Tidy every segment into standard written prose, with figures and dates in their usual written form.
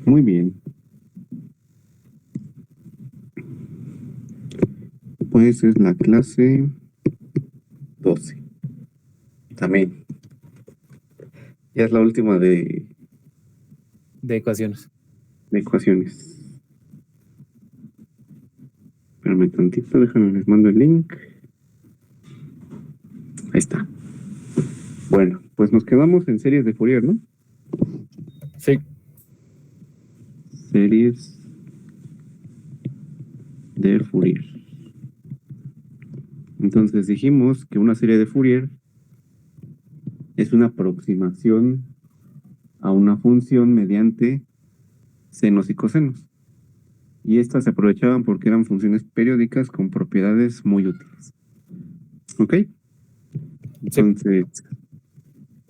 Muy bien. Pues es la clase 12. También. Ya es la última De ecuaciones. de ecuaciones. Espérame tantito, déjame, les mando el link. Ahí está. Bueno, pues nos quedamos en series de Fourier, ¿no? Sí. Series de Fourier. Entonces dijimos que una serie de Fourier es una aproximación a una función mediante senos y cosenos. Y estas se aprovechaban porque eran funciones periódicas con propiedades muy útiles. ¿Ok? Sí. Entonces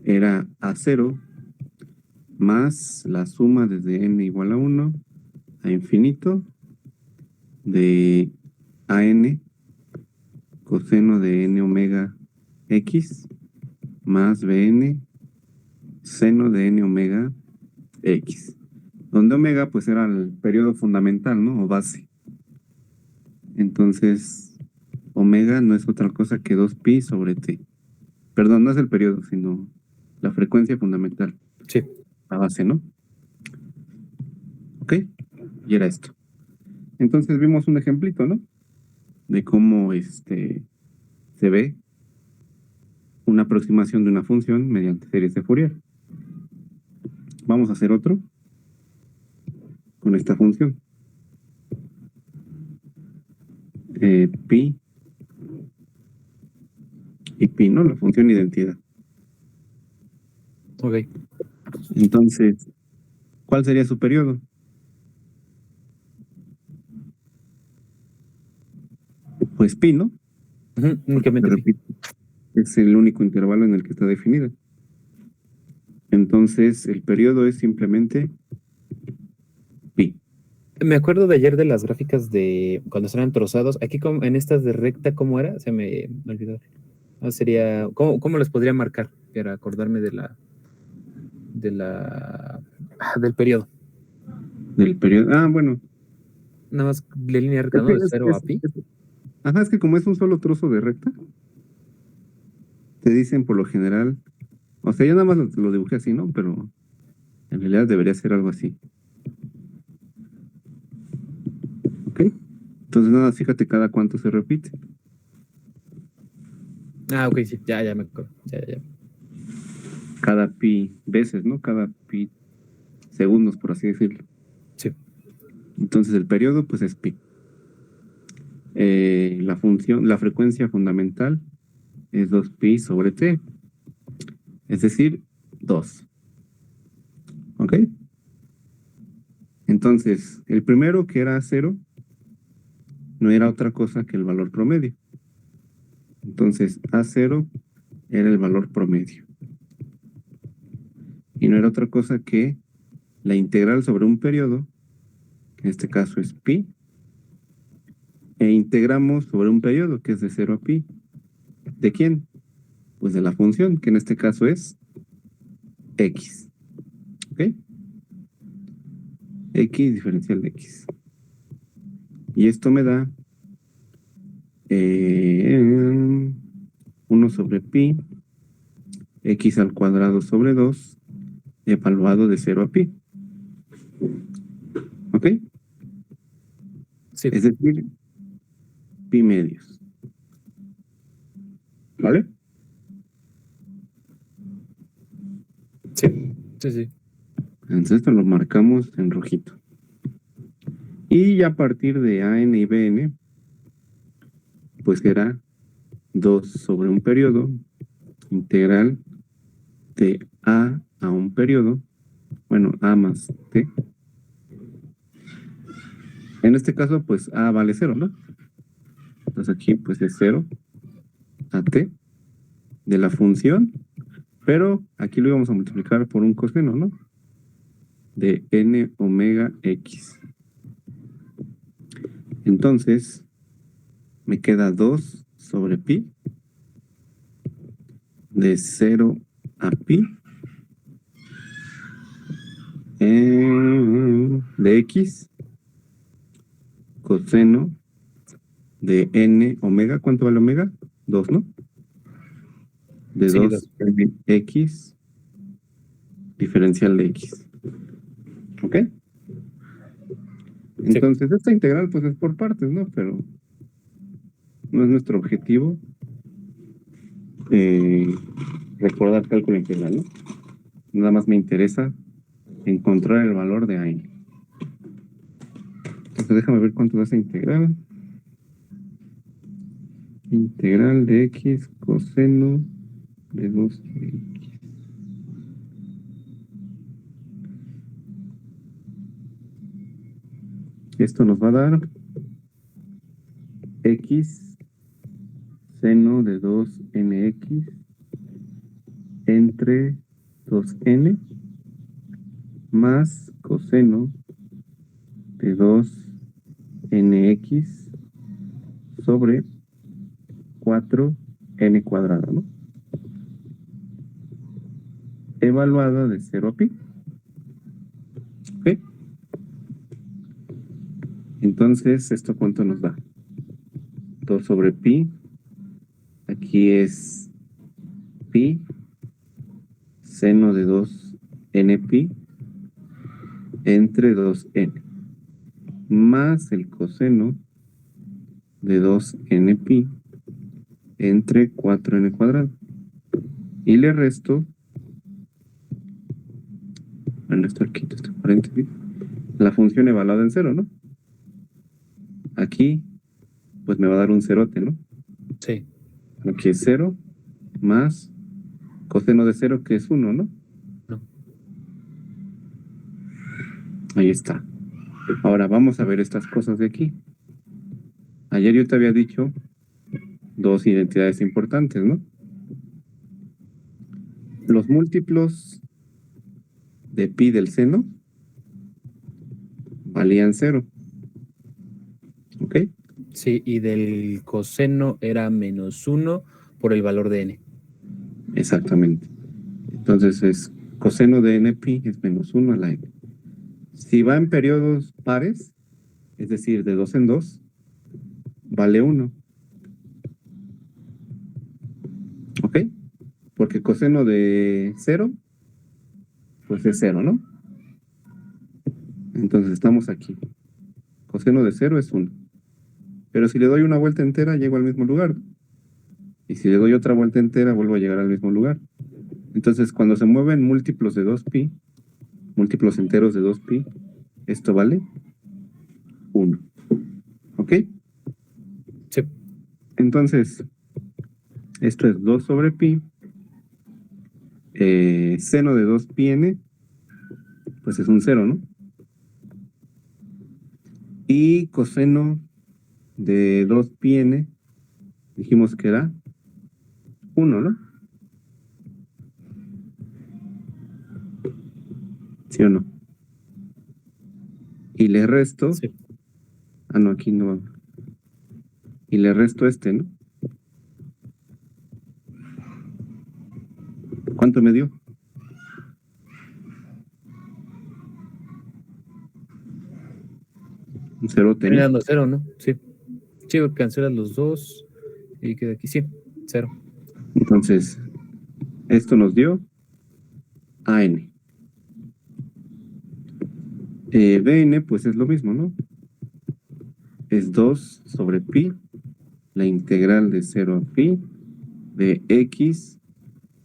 era A0 más la suma desde n igual a 1 a infinito de AN coseno de n omega x más Bn seno de n omega x. Donde omega pues era el periodo fundamental, ¿no? O base. Entonces, omega no es otra cosa que 2pi sobre t. Perdón, no es el periodo, sino la frecuencia fundamental. Sí. La base, ¿no? ¿Ok? Y era esto. Entonces vimos un ejemplito, ¿no? De cómo se ve una aproximación de una función mediante series de Fourier. Vamos a hacer otro con esta función. Pi y pi, ¿no? La función identidad. Ok. Entonces, ¿cuál sería su periodo? Pues pi, ¿no? Porque se Únicamente pi. repite. Es el único intervalo en el que está definida. Entonces, el periodo es simplemente pi. Me acuerdo de ayer de las gráficas de cuando estaban trozados. Aquí en estas de recta, ¿cómo era? Se me olvidó. Sería, ¿cómo les podría marcar para acordarme del periodo? Del periodo. Ah, bueno. Nada más la línea recta, Es que, ¿no? De cero a pi. ajá, es que como es un solo trozo de recta, te dicen por lo general, o sea, yo nada más lo dibujé así, ¿no? Pero en realidad debería ser algo así. ¿Ok? Entonces nada, fíjate cada cuánto se repite. Ah, ok, sí, ya me acuerdo. Ya. Cada pi veces, ¿no? Cada pi segundos, por así decirlo. Sí. Entonces el periodo, pues es pi. La función, la frecuencia fundamental es 2pi sobre t, es decir, 2. ¿Ok? Entonces, el primero que era 0 no era otra cosa que el valor promedio. Entonces, A0 era el valor promedio. Y no era otra cosa que la integral sobre un periodo, que en este caso es pi, e integramos sobre un periodo que es de 0 a pi. ¿De quién? Pues de la función, que en este caso es x. ¿Ok? X diferencial de x. Y esto me da 1 sobre pi, x al cuadrado sobre 2, evaluado de 0 a pi. ¿Ok? Sí. Es decir, pi medios. ¿Vale? Sí. Entonces esto lo marcamos en rojito. Y ya a partir de AN y BN, pues será 2 sobre un periodo integral de A un periodo, bueno, A más T. En este caso, pues A vale 0, ¿no? Entonces aquí pues es 0 a T de la función, pero aquí lo íbamos a multiplicar por un coseno, ¿no? De N omega X. Entonces, me queda 2 sobre pi de 0 a pi de x coseno de n omega. ¿Cuánto vale omega? 2, ¿no? De Sí, 2 x diferencial de x. ¿Ok? Entonces, esta integral pues es por partes, ¿no? Pero no es nuestro objetivo recordar cálculo integral, ¿no? Nada más me interesa encontrar el valor de a n. Entonces, déjame ver cuánto da esa integral. Integral de x coseno de 2x. Esto nos va a dar x seno de 2nx entre 2n más coseno de 2nx sobre 4n cuadrada, ¿no? Evaluada de 0 a pi. ¿Ok? Entonces, ¿esto cuánto nos da? 2 sobre pi. Aquí es pi seno de 2n pi entre 2n más el coseno de 2n pi entre 4n cuadrado. Y le resto, bueno, esto aquí, este paréntesis, la función evaluada en 0, ¿no? Aquí, pues me va a dar un cerote, ¿no? Sí. Aquí es 0 más coseno de 0, que es 1, ¿no? No. Ahí está. Ahora vamos a ver estas cosas de aquí. Ayer yo te había dicho dos identidades importantes, ¿no? Los múltiplos de pi del seno valían 0. ¿Ok? Sí, y del coseno era -1 por el valor de n. Exactamente. Entonces es coseno de n pi es -1 a la n. Si va en periodos pares, es decir, de 2 en 2, vale 1. ¿Ok? Porque coseno de 0, pues es 0, ¿no? Entonces estamos aquí. Coseno de 0 es 1. Pero si le doy una vuelta entera, llego al mismo lugar. Y si le doy otra vuelta entera, vuelvo a llegar al mismo lugar. Entonces, cuando se mueven múltiplos de 2pi, múltiplos enteros de 2pi, esto vale 1. ¿Ok? Sí. Entonces, esto es 2 sobre pi. Seno de 2pi n, pues es un 0, ¿no? Y coseno de 2pi n, dijimos que era 1, ¿no? ¿Sí o no? Y le resto. Sí. Ah, no, aquí no. Y le resto este, ¿no? ¿Cuánto me dio? Un cerote, Viene ¿no? dando 0, ¿no? Sí. Sí, cancelas los dos y queda aquí. Sí, 0. Entonces, esto nos dio AN. BN, pues es lo mismo, ¿no? Es 2 sobre pi, la integral de 0 a pi, de x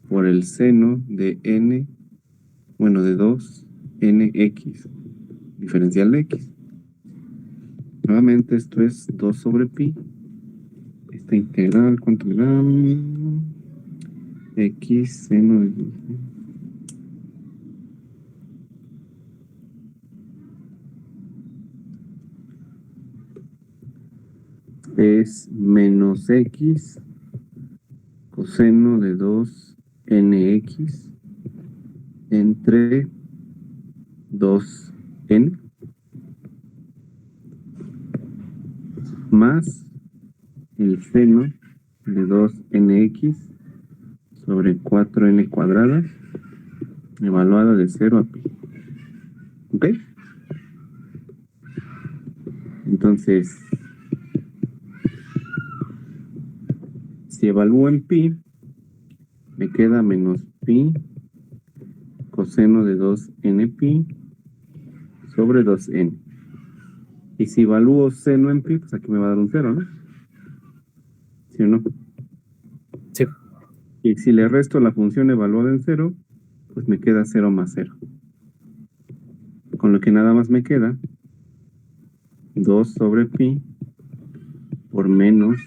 por el seno de n, bueno, de 2nx, diferencial de x. Nuevamente esto es 2 sobre pi. Esta integral, ¿cuánto me da? X seno de 2. Es menos x coseno de 2nx entre 2n más el seno de 2nx sobre 4n cuadrada evaluada de 0 a pi. ¿Ok? Entonces, si evalúo en pi, me queda menos pi coseno de 2n pi sobre 2n. Y si evalúo seno en pi, pues aquí me va a dar un 0, ¿no? ¿Sí o no? Sí. Y si le resto la función evaluada en 0, pues me queda 0 más 0. Con lo que nada más me queda 2 sobre pi por menos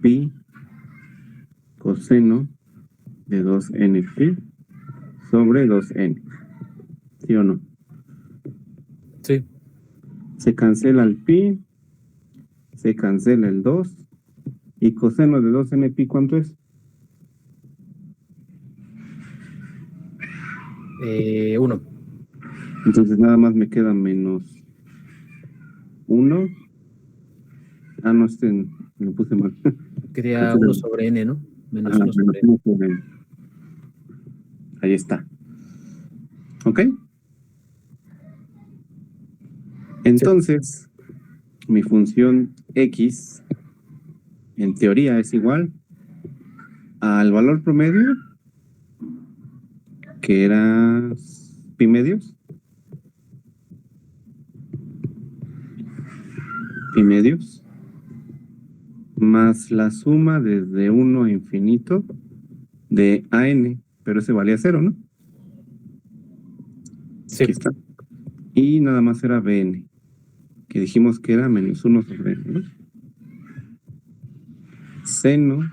pi coseno de 2n pi sobre 2n. ¿Sí o no? Sí. Se cancela el pi, se cancela el 2, y coseno de 2n pi, ¿cuánto es? 1. Entonces nada más me queda menos 1. Ah, no, me puse mal. Quería 1 sobre n, ¿no? Menos Ajá, 1 menos sobre n. 1 sobre n. Ahí está. ¿Ok? Sí. Entonces, mi función x, en teoría, es igual al valor promedio, que era pi medios. Pi medios. Más la suma desde 1 a infinito de an, pero ese valía 0, ¿no? Sí. Aquí está. Y nada más era bn, que dijimos que era menos 1 sobre n, ¿no? Seno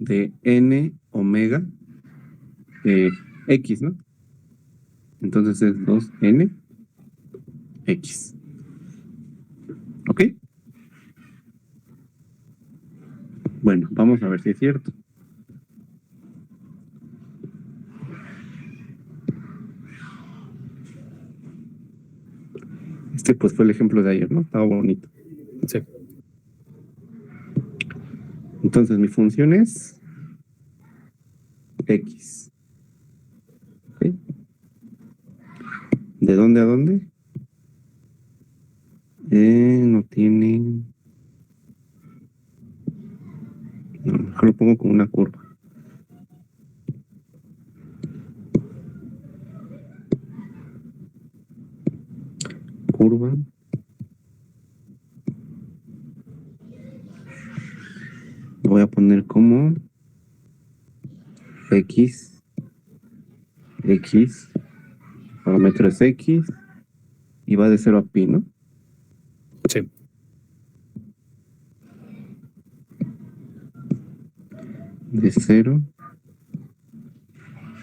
de n omega de x, ¿no? Entonces es 2n x. ¿Ok? Bueno, vamos a ver si es cierto. Este pues fue el ejemplo de ayer, ¿no? Estaba bonito. Sí. Entonces mi función es x. ¿Ok? ¿De dónde a dónde? No tiene... No, mejor lo pongo como una curva. Curva. Lo voy a poner como x. X. Parámetro es x. Y va de 0 a pi, ¿no? Sí. De 0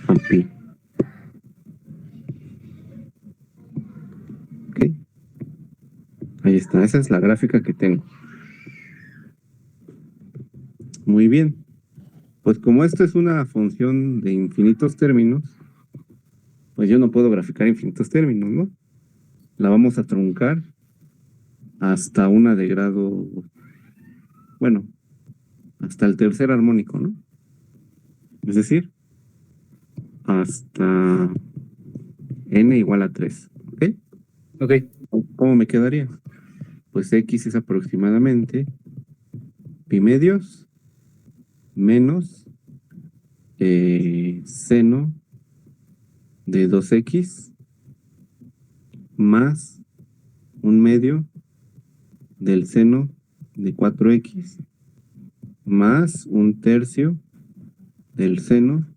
a pi. ¿Ok? Ahí está. Esa es la gráfica que tengo. Muy bien. Pues como esto es una función de infinitos términos, pues yo no puedo graficar infinitos términos, ¿no? La vamos a truncar hasta una de grado, bueno, hasta el tercer armónico, ¿no? Es decir, hasta n igual a 3, ¿ok? Ok. ¿Cómo me quedaría? Pues x es aproximadamente pi medios menos seno de 2x más un medio del seno de 4x más un tercio del seno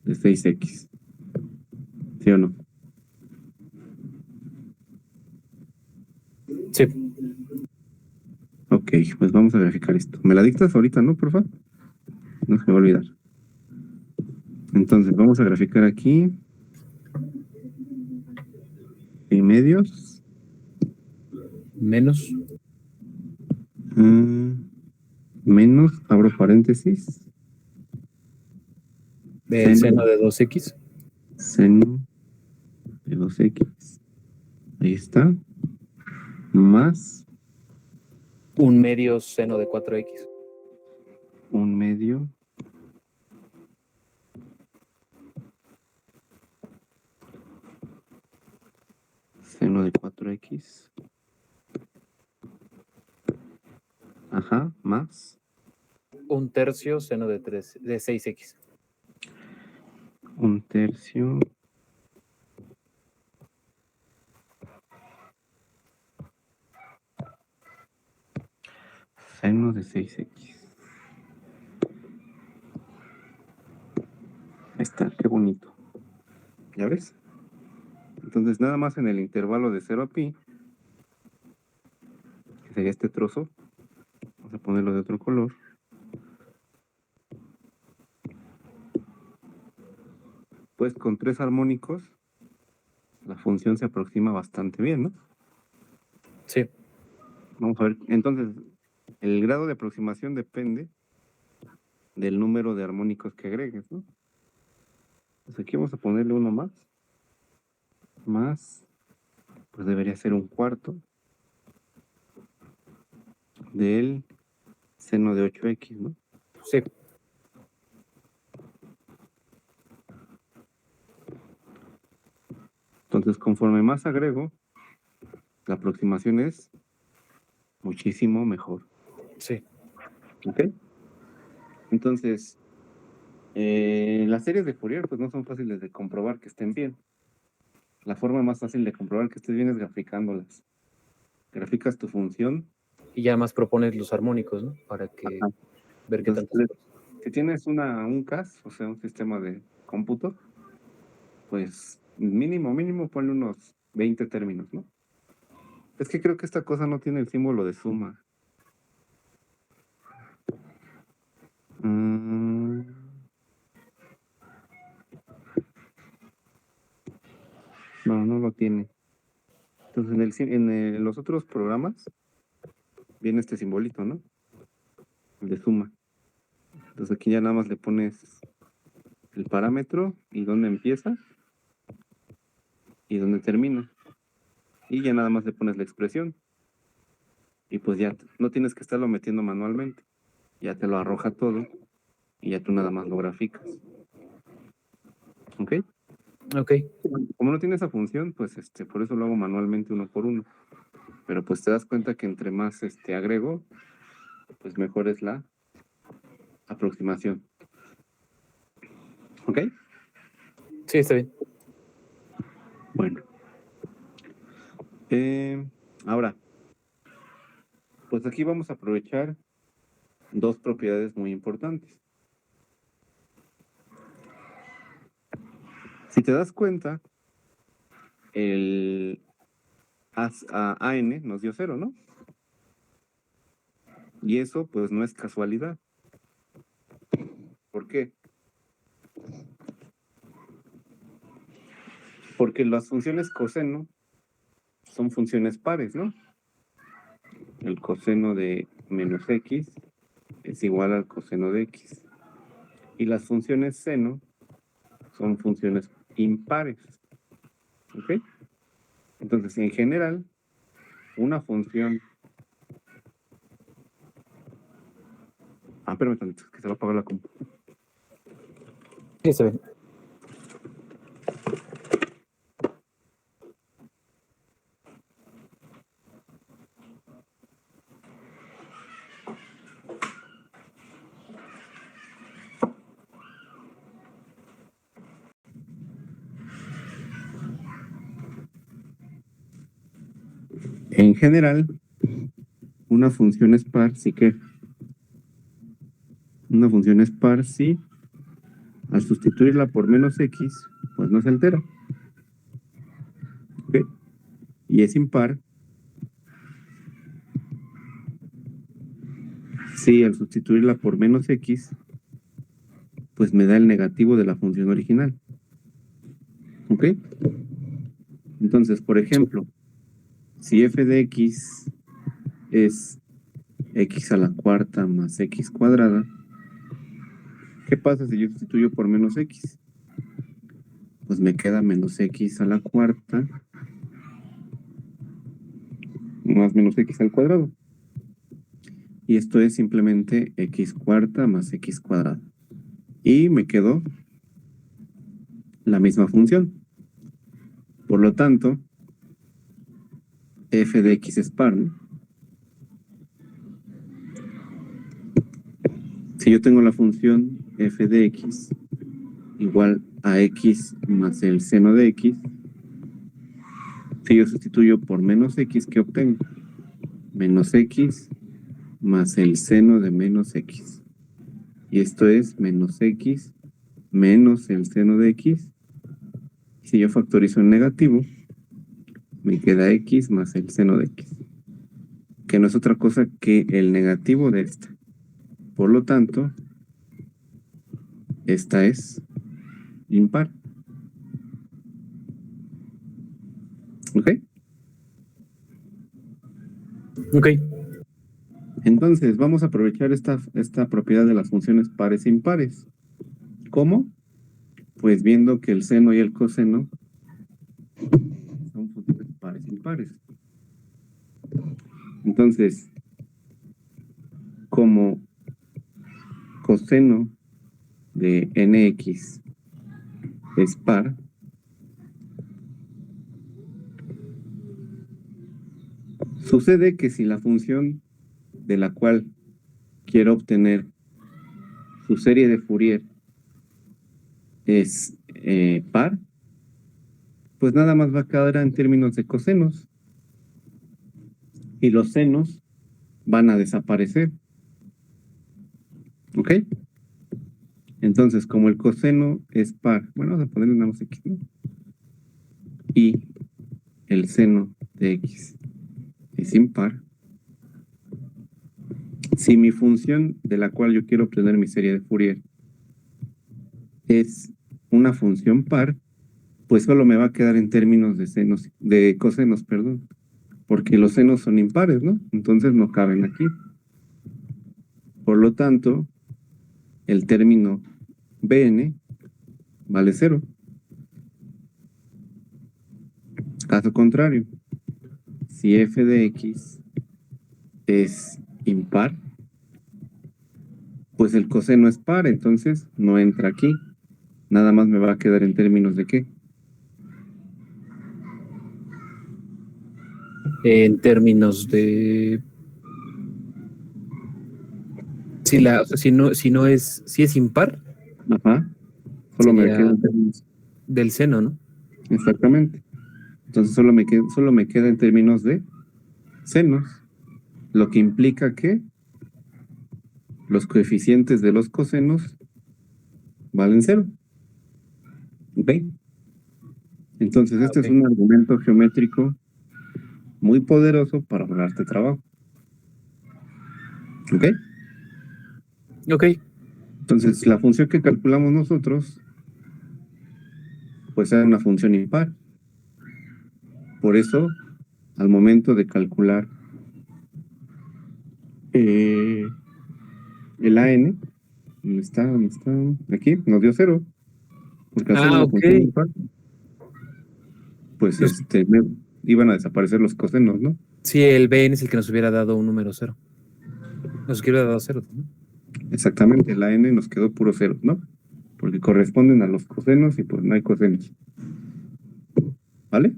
de 6x. ¿Sí o no? Sí. Ok, pues vamos a graficar esto. ¿Me la dictas ahorita, no, porfa? No se me va a olvidar. Entonces, vamos a graficar aquí pi medios Menos. menos, abro paréntesis, El seno, seno de 2x. seno de 2x. Ahí está. Más Un medio seno de 4x. un medio seno de 4x Ajá, más 1/3 seno de 6x. 1/3 seno de 6x. Ahí está, qué bonito. ¿Ya ves? Entonces, nada más en el intervalo de 0 a pi, que sería este trozo, vamos a ponerlo de otro color. Pues con 3 armónicos, la función se aproxima bastante bien, ¿no? Sí. Vamos a ver, entonces, el grado de aproximación depende del número de armónicos que agregues, ¿no? Pues aquí vamos a ponerle uno más. Más, pues debería ser 1/4 del seno de 8x, ¿no? Sí. Entonces, conforme más agrego, la aproximación es muchísimo mejor. Sí. ¿Ok? Entonces, las series de Fourier pues no son fáciles de comprobar que estén bien. La forma más fácil de comprobar que estés bien es graficándolas. Graficas tu función. Y ya más propones los armónicos, ¿no? Para que Ajá. ver qué Entonces, tantas cosas. si tienes un CAS, o sea, un sistema de cómputo, pues mínimo ponle unos 20 términos, ¿no? Es que creo que esta cosa no tiene el símbolo de suma. No, no lo tiene. Entonces, en los otros programas viene este simbolito, ¿no? El de suma. Entonces aquí ya nada más le pones el parámetro y dónde empieza y dónde termina. Y ya nada más le pones la expresión. Y pues ya no tienes que estarlo metiendo manualmente. Ya te lo arroja todo y ya tú nada más lo graficas. ¿Ok? Ok. Como no tiene esa función, pues por eso lo hago manualmente uno por uno. Pero pues te das cuenta que entre más agrego, pues mejor es la aproximación. ¿Ok? Sí, está bien. Bueno. Ahora, pues aquí vamos a aprovechar dos propiedades muy importantes. Si te das cuenta, el AN nos dio 0, ¿no? Y eso pues no es casualidad. ¿Por qué? Porque las funciones coseno son funciones pares, ¿no? El coseno de menos x es igual al coseno de x. Y las funciones seno son funciones impares. ¿Ok? Entonces, en general, una función... espérame tantito, que se va a apagar la computadora. Sí, está bien. En general, una función es par si que... Una función es par si al sustituirla por menos x, pues no se altera. ¿Ok? Y es impar si al sustituirla por menos x, pues me da el negativo de la función original. ¿Ok? Entonces, por ejemplo, si f de x es x a la cuarta más x cuadrada, ¿qué pasa si yo sustituyo por menos x? Pues me queda menos x a la cuarta más menos x al cuadrado. Y esto es simplemente x cuarta más x cuadrada. Y me quedó la misma función. Por lo tanto, f de x es par, ¿no? Si yo tengo la función f de x igual a x más el seno de x, si yo sustituyo por menos x, ¿qué obtengo? Menos x más el seno de menos x. Y esto es menos x menos el seno de x. Si yo factorizo en negativo, me queda x más el seno de x, que no es otra cosa que el negativo de esta. Por lo tanto, esta es impar. ¿Ok? Ok. Entonces, vamos a aprovechar esta propiedad de las funciones pares e impares. ¿Cómo? Pues viendo que el seno y el coseno son funciones pares e impares. Entonces, como coseno de nx es par, sucede que si la función de la cual quiero obtener su serie de Fourier es par, pues nada más va a quedar en términos de cosenos. Y los senos van a desaparecer. ¿Ok? Entonces, como el coseno es par, bueno, vamos a ponerle nada más x, ¿no? Y el seno de x es impar. Si mi función de la cual yo quiero obtener mi serie de Fourier es una función par, pues solo me va a quedar en términos de senos, de cosenos, perdón, porque los senos son impares, ¿no? Entonces no caben aquí. Por lo tanto, el término Bn vale 0. Caso contrario, si f de x es impar, pues el coseno es par, entonces no entra aquí. Nada más me va a quedar en términos de ¿qué? En términos de o sea, si es impar, Ajá. Solo me queda sería en términos. del seno, ¿no? Exactamente. Entonces solo me queda en términos de senos, lo que implica que los coeficientes de los cosenos valen 0. ¿Ok? Entonces este es Ok. un argumento geométrico muy poderoso para ahorrarte trabajo. ¿Ok? Ok. Entonces la función que calculamos nosotros pues es una función impar. Por eso, al momento de calcular el AN, ¿dónde está? ¿Dónde está? Aquí, nos dio 0, porque al ser una Ok. función impar, pues Nos- iban a desaparecer los cosenos, ¿no? sí, el BN es el que nos hubiera dado un número cero. Nos hubiera dado cero, ¿no? Exactamente, el AN nos quedó puro 0, ¿no? Porque corresponden a los cosenos y pues no hay cosenos. ¿Vale?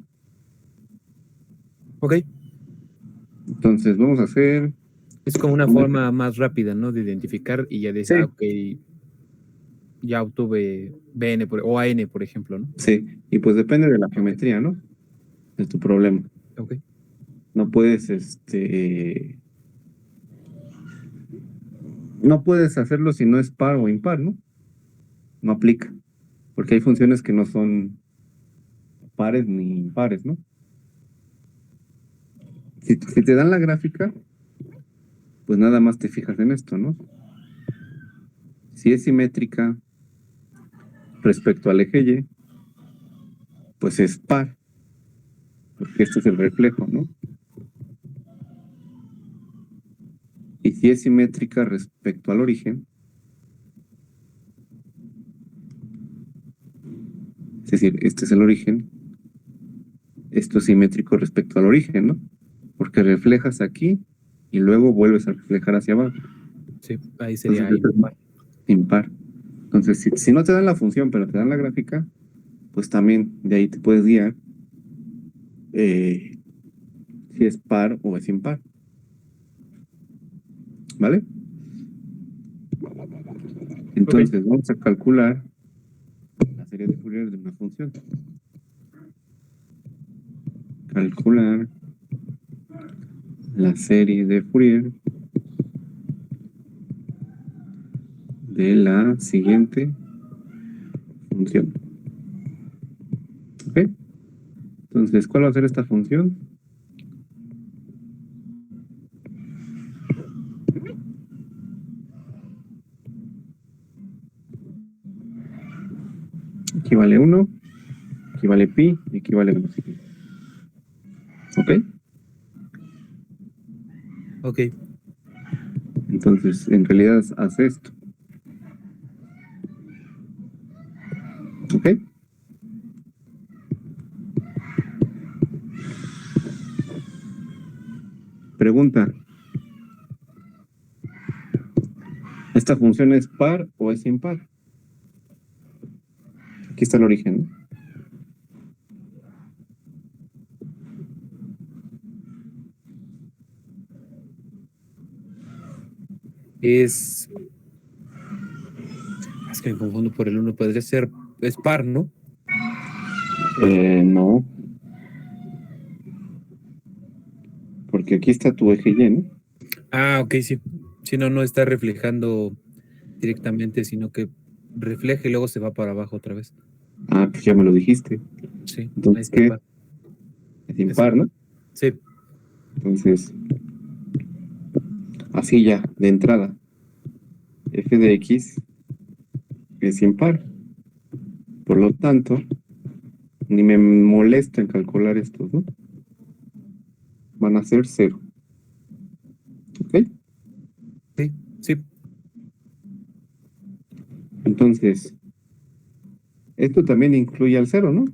Ok. Entonces vamos a hacer Es como una una... forma más rápida, ¿no? De identificar y ya decir, Sí, ok, ya obtuve BN o AN, por ejemplo, ¿no? sí, y pues depende de la Ok. geometría, ¿no? De tu problema. Ok. No puedes, no puedes hacerlo si no es par o impar, ¿no? No aplica, porque hay funciones que no son pares ni impares, ¿no? Si te dan la gráfica, pues nada más te fijas en esto, ¿no? Si es simétrica respecto al eje Y, pues es par, porque este es el reflejo, ¿no? Y si es simétrica respecto al origen, es decir, este es el origen, esto es simétrico respecto al origen, ¿no? Porque reflejas aquí y luego vuelves a reflejar hacia abajo. Sí, ahí Entonces, sería esto es impar. impar. Entonces, si no te dan la función, pero te dan la gráfica, pues también de ahí te puedes guiar eh, si es par o es impar. ¿Vale? Entonces vamos a calcular la serie de Fourier de una función. Calcular la serie de Fourier de la siguiente función. ¿Ok? Entonces, ¿cuál va a ser esta función? Aquí vale 1, aquí vale pi y aquí vale menos pi. ¿Ok? Ok. Entonces, en realidad hace esto. ¿Ok? Pregunta. ¿Esta función es par o es impar? Aquí está el origen, ¿no? Es que me confundo por el 1. Podría ser, es par, ¿no? No, porque aquí está tu eje Y, ¿no? Ah, ok, sí. Si no, no está reflejando directamente, sino que refleja y luego se va para abajo otra vez. Ah, pues ya me lo dijiste. Sí, Entonces, es ¿qué? impar. Es Es impar, ¿no? impar. Sí, Entonces, así ya, de entrada, f de x es impar. Por lo tanto, ni me molesta en calcular estos, ¿no? Van a ser 0. ¿Ok? sí, sí. Entonces, esto también incluye al 0, ¿no?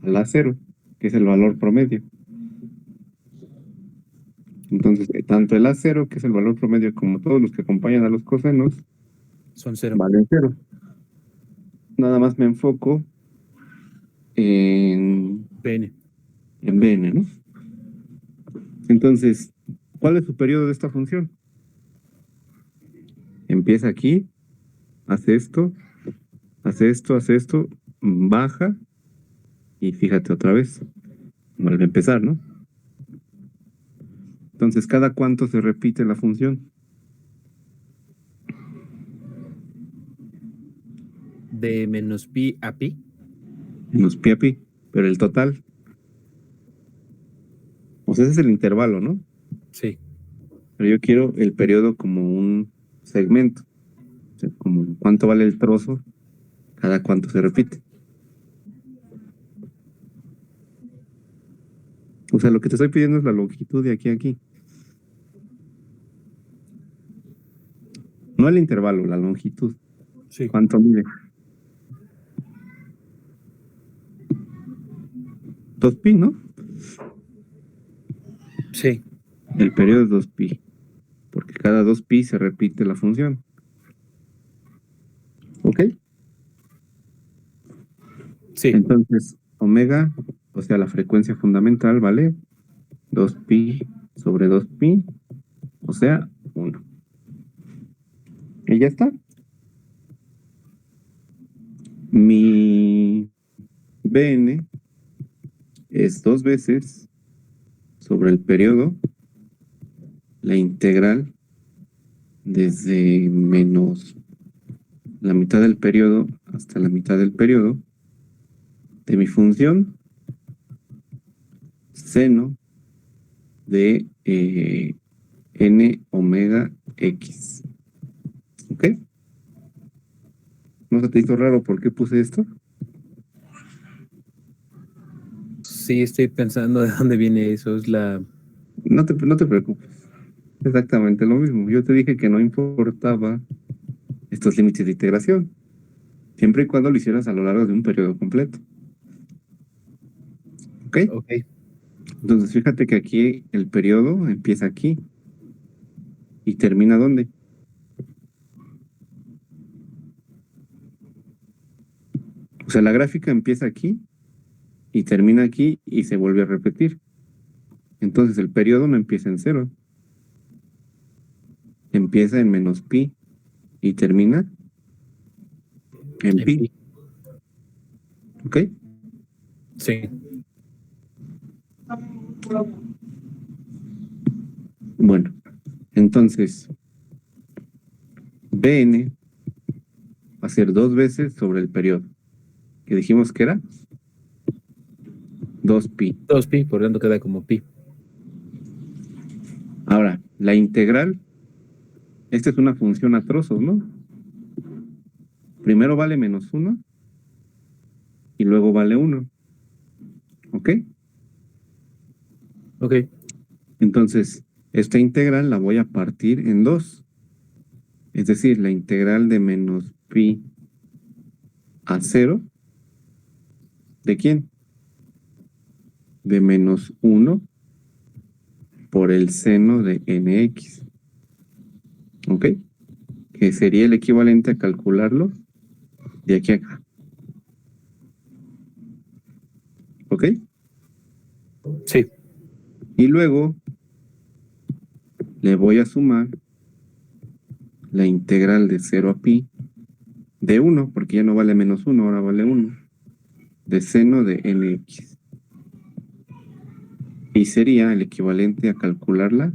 Al A0, que es el valor promedio. Entonces, tanto el A0, que es el valor promedio, como todos los que acompañan a los cosenos, Son 0. valen 0. Nada más me enfoco en, PN. en Bn, ¿no? Entonces, ¿cuál es su periodo de esta función? Empieza aquí, hace esto, hace esto, baja y fíjate otra vez, vuelve a empezar, ¿no? Entonces, ¿cada cuánto se repite la función? De menos pi a pi. Menos pi a pi, pero el total, o sea, ese es el intervalo, ¿no? Sí. Pero yo quiero el periodo como un segmento, o sea, como cuánto vale el trozo, cada cuánto se repite. O sea, lo que te estoy pidiendo es la longitud de aquí a aquí. No el intervalo, la longitud. Sí. ¿Cuánto mide? 2pi, ¿no? Sí. El periodo es 2pi, porque cada 2pi se repite la función. ¿Ok? Sí. Entonces, omega, o sea, la frecuencia fundamental, ¿vale? 2pi sobre 2pi, o sea, 1. Y ya está. Mi Bn es 2 veces sobre el periodo, la integral desde menos la mitad del periodo hasta la mitad del periodo de mi función seno de n omega x. ¿Ok? ¿No se te hizo raro por qué puse esto? Sí, estoy pensando de dónde viene eso. Es la. No te preocupes. Exactamente lo mismo. Yo te dije que no importaba estos límites de integración, siempre y cuando lo hicieras a lo largo de un periodo completo. ¿Ok? Ok. Entonces, fíjate que aquí el periodo empieza aquí y termina ¿dónde? O sea, la gráfica empieza aquí y termina aquí y se vuelve a repetir. Entonces, el periodo no empieza en 0, empieza en menos pi y termina en En pi. pi. ¿Ok? Sí. Bueno, entonces, Bn va a ser 2 veces sobre el periodo, que dijimos que era 2pi. 2pi, por lo tanto queda como pi. Ahora, la integral, esta es una función a trozos, ¿no? Primero vale -1 y luego vale 1. ¿Ok? Ok. Entonces, esta integral la voy a partir en 2. Es decir, la integral de menos pi a 0. ¿De quién? De -1 por el seno de nx. ¿Ok? Que sería el equivalente a calcularlo de aquí a acá. ¿Ok? Sí. Y luego le voy a sumar la integral de 0 a pi de 1, porque ya no vale -1, ahora vale 1, de seno de nx. Y sería el equivalente a calcularla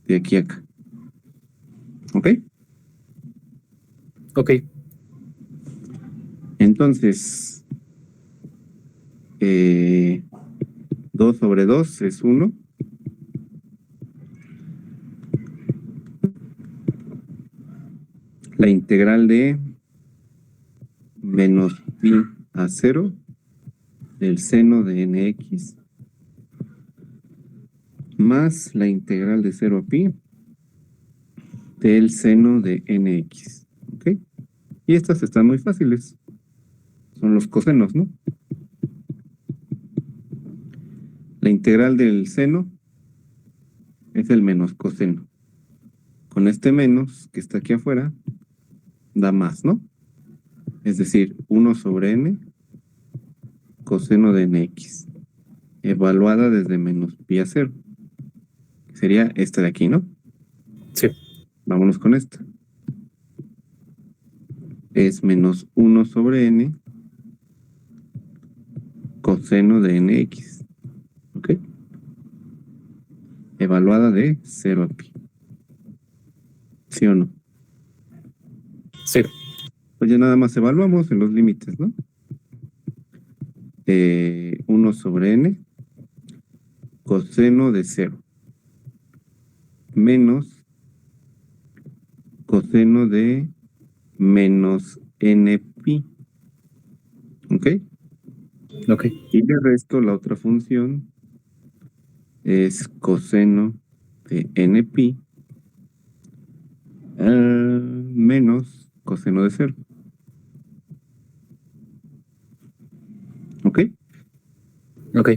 de aquí a acá. ¿Ok? Ok. Entonces, 2 sobre 2 es 1. La integral de menos pi a 0 del seno de nx más la integral de 0 a pi del seno de nx. ¿Ok? Y estas están muy fáciles. Son los cosenos, ¿no? La integral del seno es el menos coseno. Con este menos que está aquí afuera, da más, ¿no? Es decir, 1 sobre n coseno de nx, evaluada desde menos pi a 0. Sería esta de aquí, ¿no? Sí. Vámonos con esta. Es menos 1 sobre n coseno de nx. ¿Ok? Evaluada de 0 a pi. ¿Sí o no? Sí. Pues ya nada más evaluamos en los límites, ¿no? 1 sobre n coseno de 0 menos coseno de menos n pi. ¿Ok? Ok. Y de resto la otra función es coseno de n pi menos coseno de 0. ¿Ok? Ok.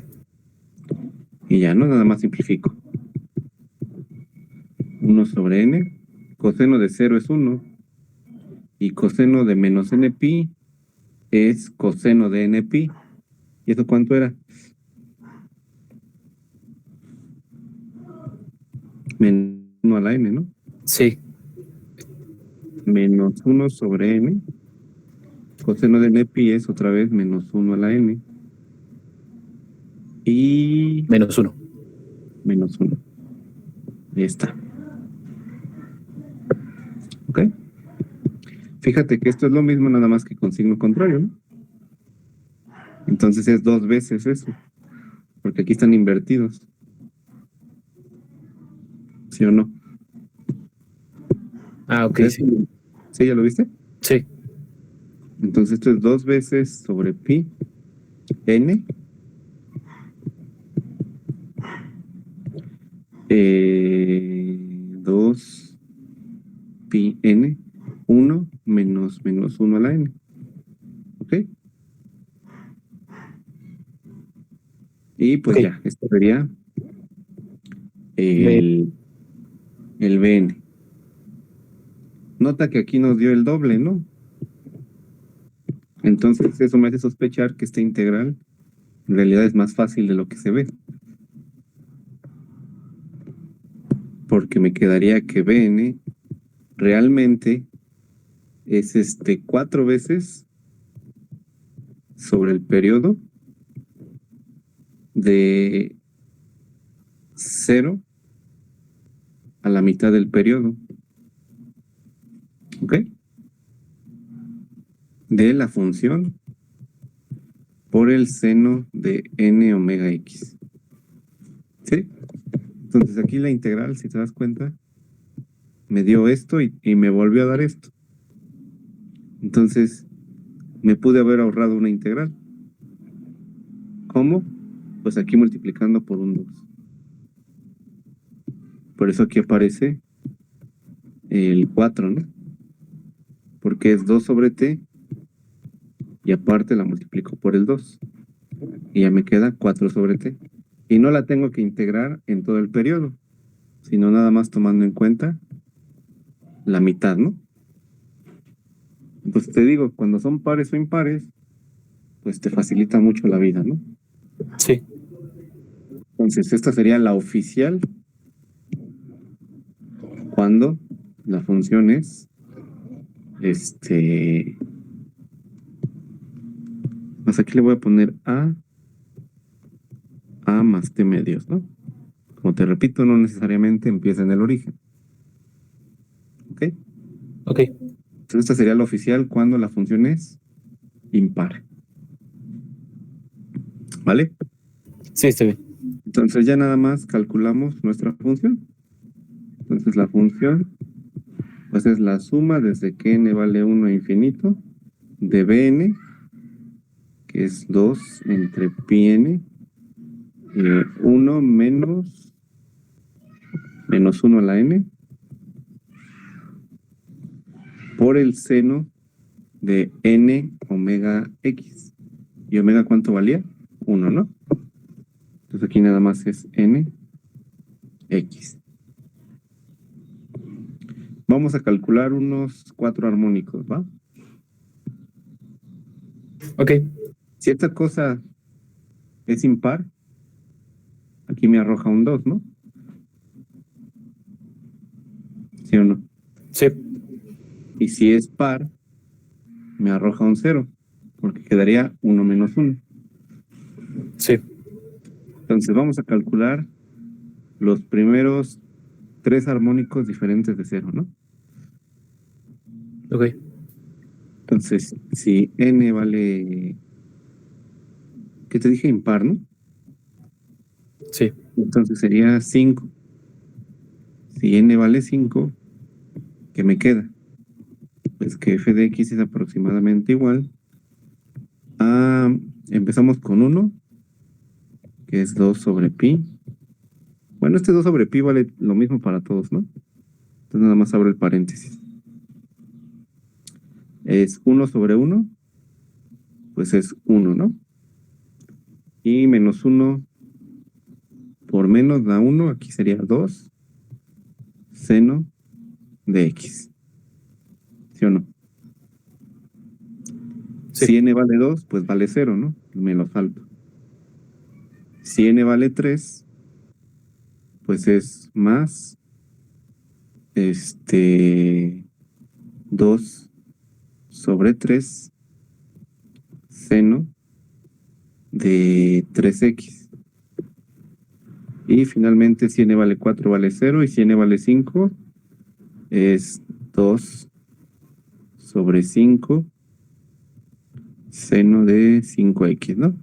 Y ya no, nada más simplifico. 1 sobre n, coseno de 0 es 1 y coseno de menos n pi es coseno de n pi. ¿Y eso cuánto era? Menos 1 a la n, ¿no? Sí. Menos 1 sobre n. Coseno de n pi es otra vez menos 1 a la n. Y -1. menos 1. Ahí está. ¿Ok? Fíjate que esto es lo mismo, nada más que con signo contrario, ¿no? Entonces es 2 veces eso, porque aquí están invertidos. ¿Sí o no? Ah, ok, Entonces, sí. ¿sí ya lo viste? Sí. Entonces esto es 2 veces sobre pi n 2 pi n 1 menos 1 a la n. ¿Ok? Y pues Ok. ya, esto sería Ve. el bn. Nota que aquí nos dio el doble, ¿no? Entonces eso me hace sospechar que esta integral en realidad es más fácil de lo que se ve. Porque me quedaría que bn realmente es 4 veces sobre el periodo de 0 a la mitad del periodo. ¿Ok? De la función por el seno de n omega x. ¿Sí? Entonces aquí la integral, si te das cuenta, me dio esto y me volvió a dar esto. Entonces, me pude haber ahorrado una integral. ¿Cómo? Pues aquí multiplicando por un 2. Por eso aquí aparece el 4, ¿no? Porque es 2 sobre t y aparte la multiplico por el 2. Y ya me queda 4 sobre t. Y no la tengo que integrar en todo el periodo, sino nada más tomando en cuenta la mitad, ¿no? Pues te digo, cuando son pares o impares, pues te facilita mucho la vida, ¿no? Sí. Entonces, esta sería la oficial cuando la función es más aquí le voy a poner a más t medios, ¿no? Como te repito, no necesariamente empieza en el origen. ¿Ok? Ok. Entonces, esta sería la oficial cuando la función es impar. ¿Vale? Sí, está bien. Entonces ya nada más calculamos nuestra función. Entonces la función pues es la suma desde que n vale 1 a infinito de bn, que es 2 entre pi n, 1 menos 1 a la n, por el seno de n omega x. ¿Y omega cuánto valía? 1, ¿no? Entonces aquí nada más es n x. Vamos a calcular unos 4 armónicos, ¿va? Ok. Si esta cosa es impar, aquí me arroja un 2, ¿no? ¿Sí o no? Sí. Y si es par, me arroja un 0, porque quedaría 1 menos 1. Sí. Entonces vamos a calcular los primeros 3 armónicos diferentes de 0, ¿no? Ok. Entonces, si n vale, ¿qué te dije? Impar, ¿no? Sí. Entonces sería 5. Si n vale 5, ¿qué me queda? Pues que f de x es aproximadamente igual a, empezamos con 1, que es 2 sobre pi. Bueno, este 2 sobre pi vale lo mismo para todos, ¿no? Entonces nada más abro el paréntesis. Es 1 sobre 1, pues es 1, ¿no? Y menos 1 por menos da 1, aquí sería 2 seno de x. ¿Sí o no? Sí. Si n vale 2, pues vale 0, ¿no? Me lo salto. Si n vale 3, pues es más 2 sobre 3 seno de 3x. Y finalmente si n vale 4 vale 0 y si n vale 5 es 2 sobre 5 seno de 5x, ¿no?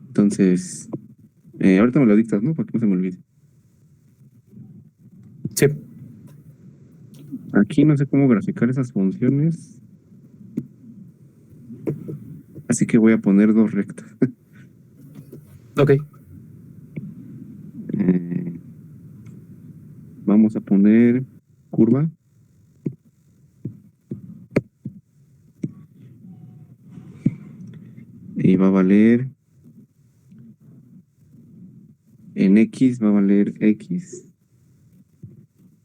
Entonces, ahorita me lo dictas, ¿no? Para que no se me olvide. Sí. Aquí no sé cómo graficar esas funciones, así que voy a poner 2 rectas. Ok. Vamos a poner curva. Y va a valer, en x va a valer x,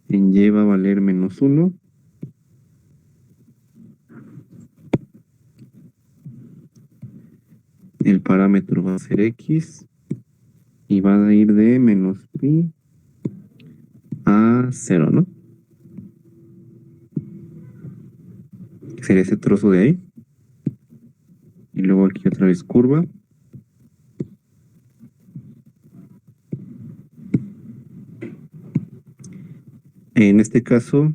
en y va a valer menos 1, el parámetro va a ser x y va a ir de menos pi a 0, ¿no? que sería ese trozo de ahí. Y luego aquí otra vez curva. En este caso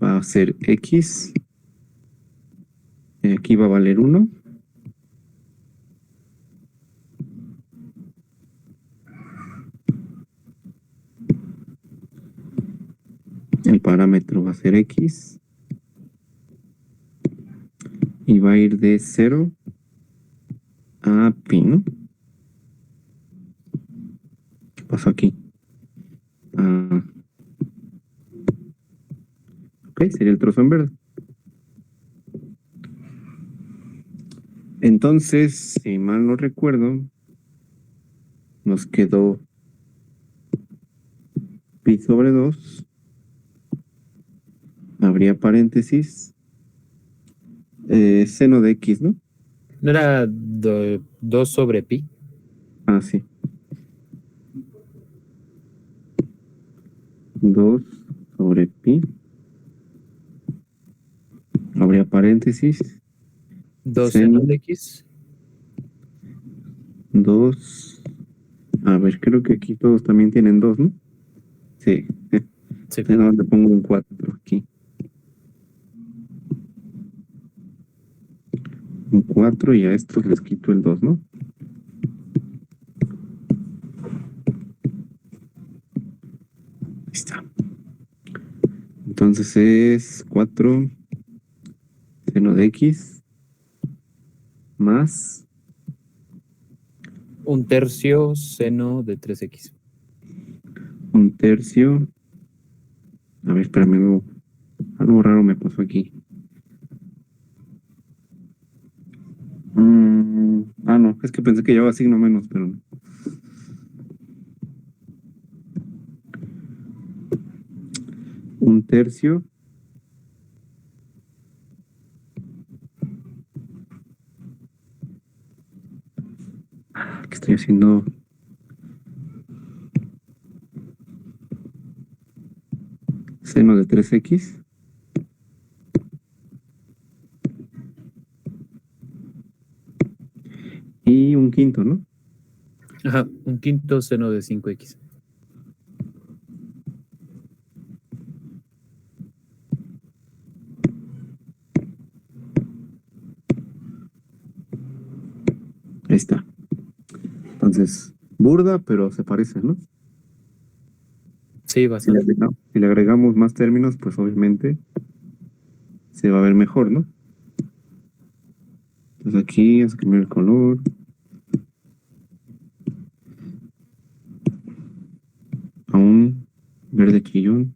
va a ser X. Aquí va a valer 1. El parámetro va a ser X. Y va a ir de 0 a pi, ¿no? ¿Qué pasó aquí? Ok, sería el trozo en verde. Entonces, si mal no recuerdo, nos quedó pi sobre 2. Habría paréntesis. Seno de X, ¿no? ¿No era 2 sobre pi? Ah, sí. 2 sobre pi. Habría paréntesis. 2 seno Seno de x. 2. A ver, creo que aquí todos también tienen 2, ¿no? Sí. Sí. No, le pongo un 4 aquí. Un 4 y a estos les quito el 2, ¿no? Ahí está. Entonces es 4 seno de X más 1/3 seno de 3x. 1/3. A ver, espérame, algo raro me pasó aquí. No, es que pensé que llevaba signo menos, pero no. 1/3 que estoy haciendo seno de 3x y 1/5, ¿no? Ajá, 1/5 seno de 5x. Ahí está. Entonces, burda, pero se parece, ¿no? Sí, Si le bastante. si le agregamos más términos, pues obviamente se va a ver mejor, ¿no? Entonces aquí vamos a cambiar el color. A un verde chillón.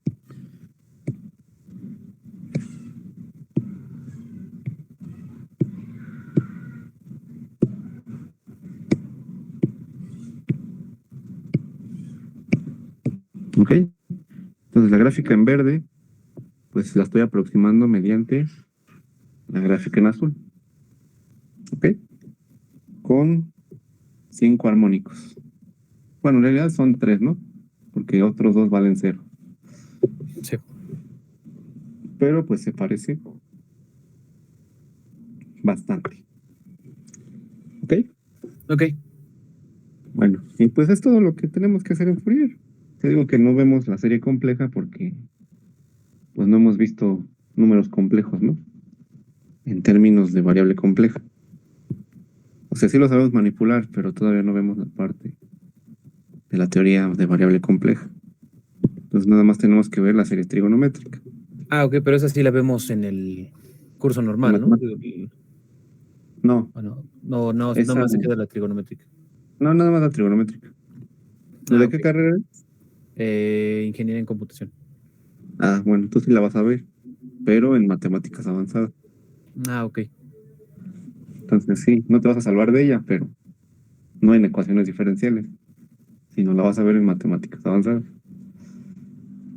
Ok. Entonces la gráfica en verde, pues la estoy aproximando mediante la gráfica en azul. Ok. Con 5 armónicos. Bueno, en realidad son 3, ¿no? Porque otros 2 valen 0. Sí. Pero pues se parece bastante. ¿Ok? Ok. Bueno, y pues es todo lo que tenemos que hacer en Fourier. Te digo que no vemos la serie compleja porque pues no hemos visto números complejos, ¿no? En términos de variable compleja. O sea, sí lo sabemos manipular, pero todavía no vemos la parte de la teoría de variable compleja. Entonces nada más tenemos que ver la serie trigonométrica. Ah, ok, pero esa sí la vemos en el curso En normal, ¿no? matemáticas. No, Bueno, no, no, nada esa, más se queda la trigonométrica. no, nada más la trigonométrica. Ah, ¿De ok. qué carrera es? Ingeniería en computación. Ah, bueno, tú sí la vas a ver, pero en matemáticas avanzadas. Ah, ok. Entonces sí, no te vas a salvar de ella, pero no en ecuaciones diferenciales, sino la vas a ver en matemáticas avanzadas.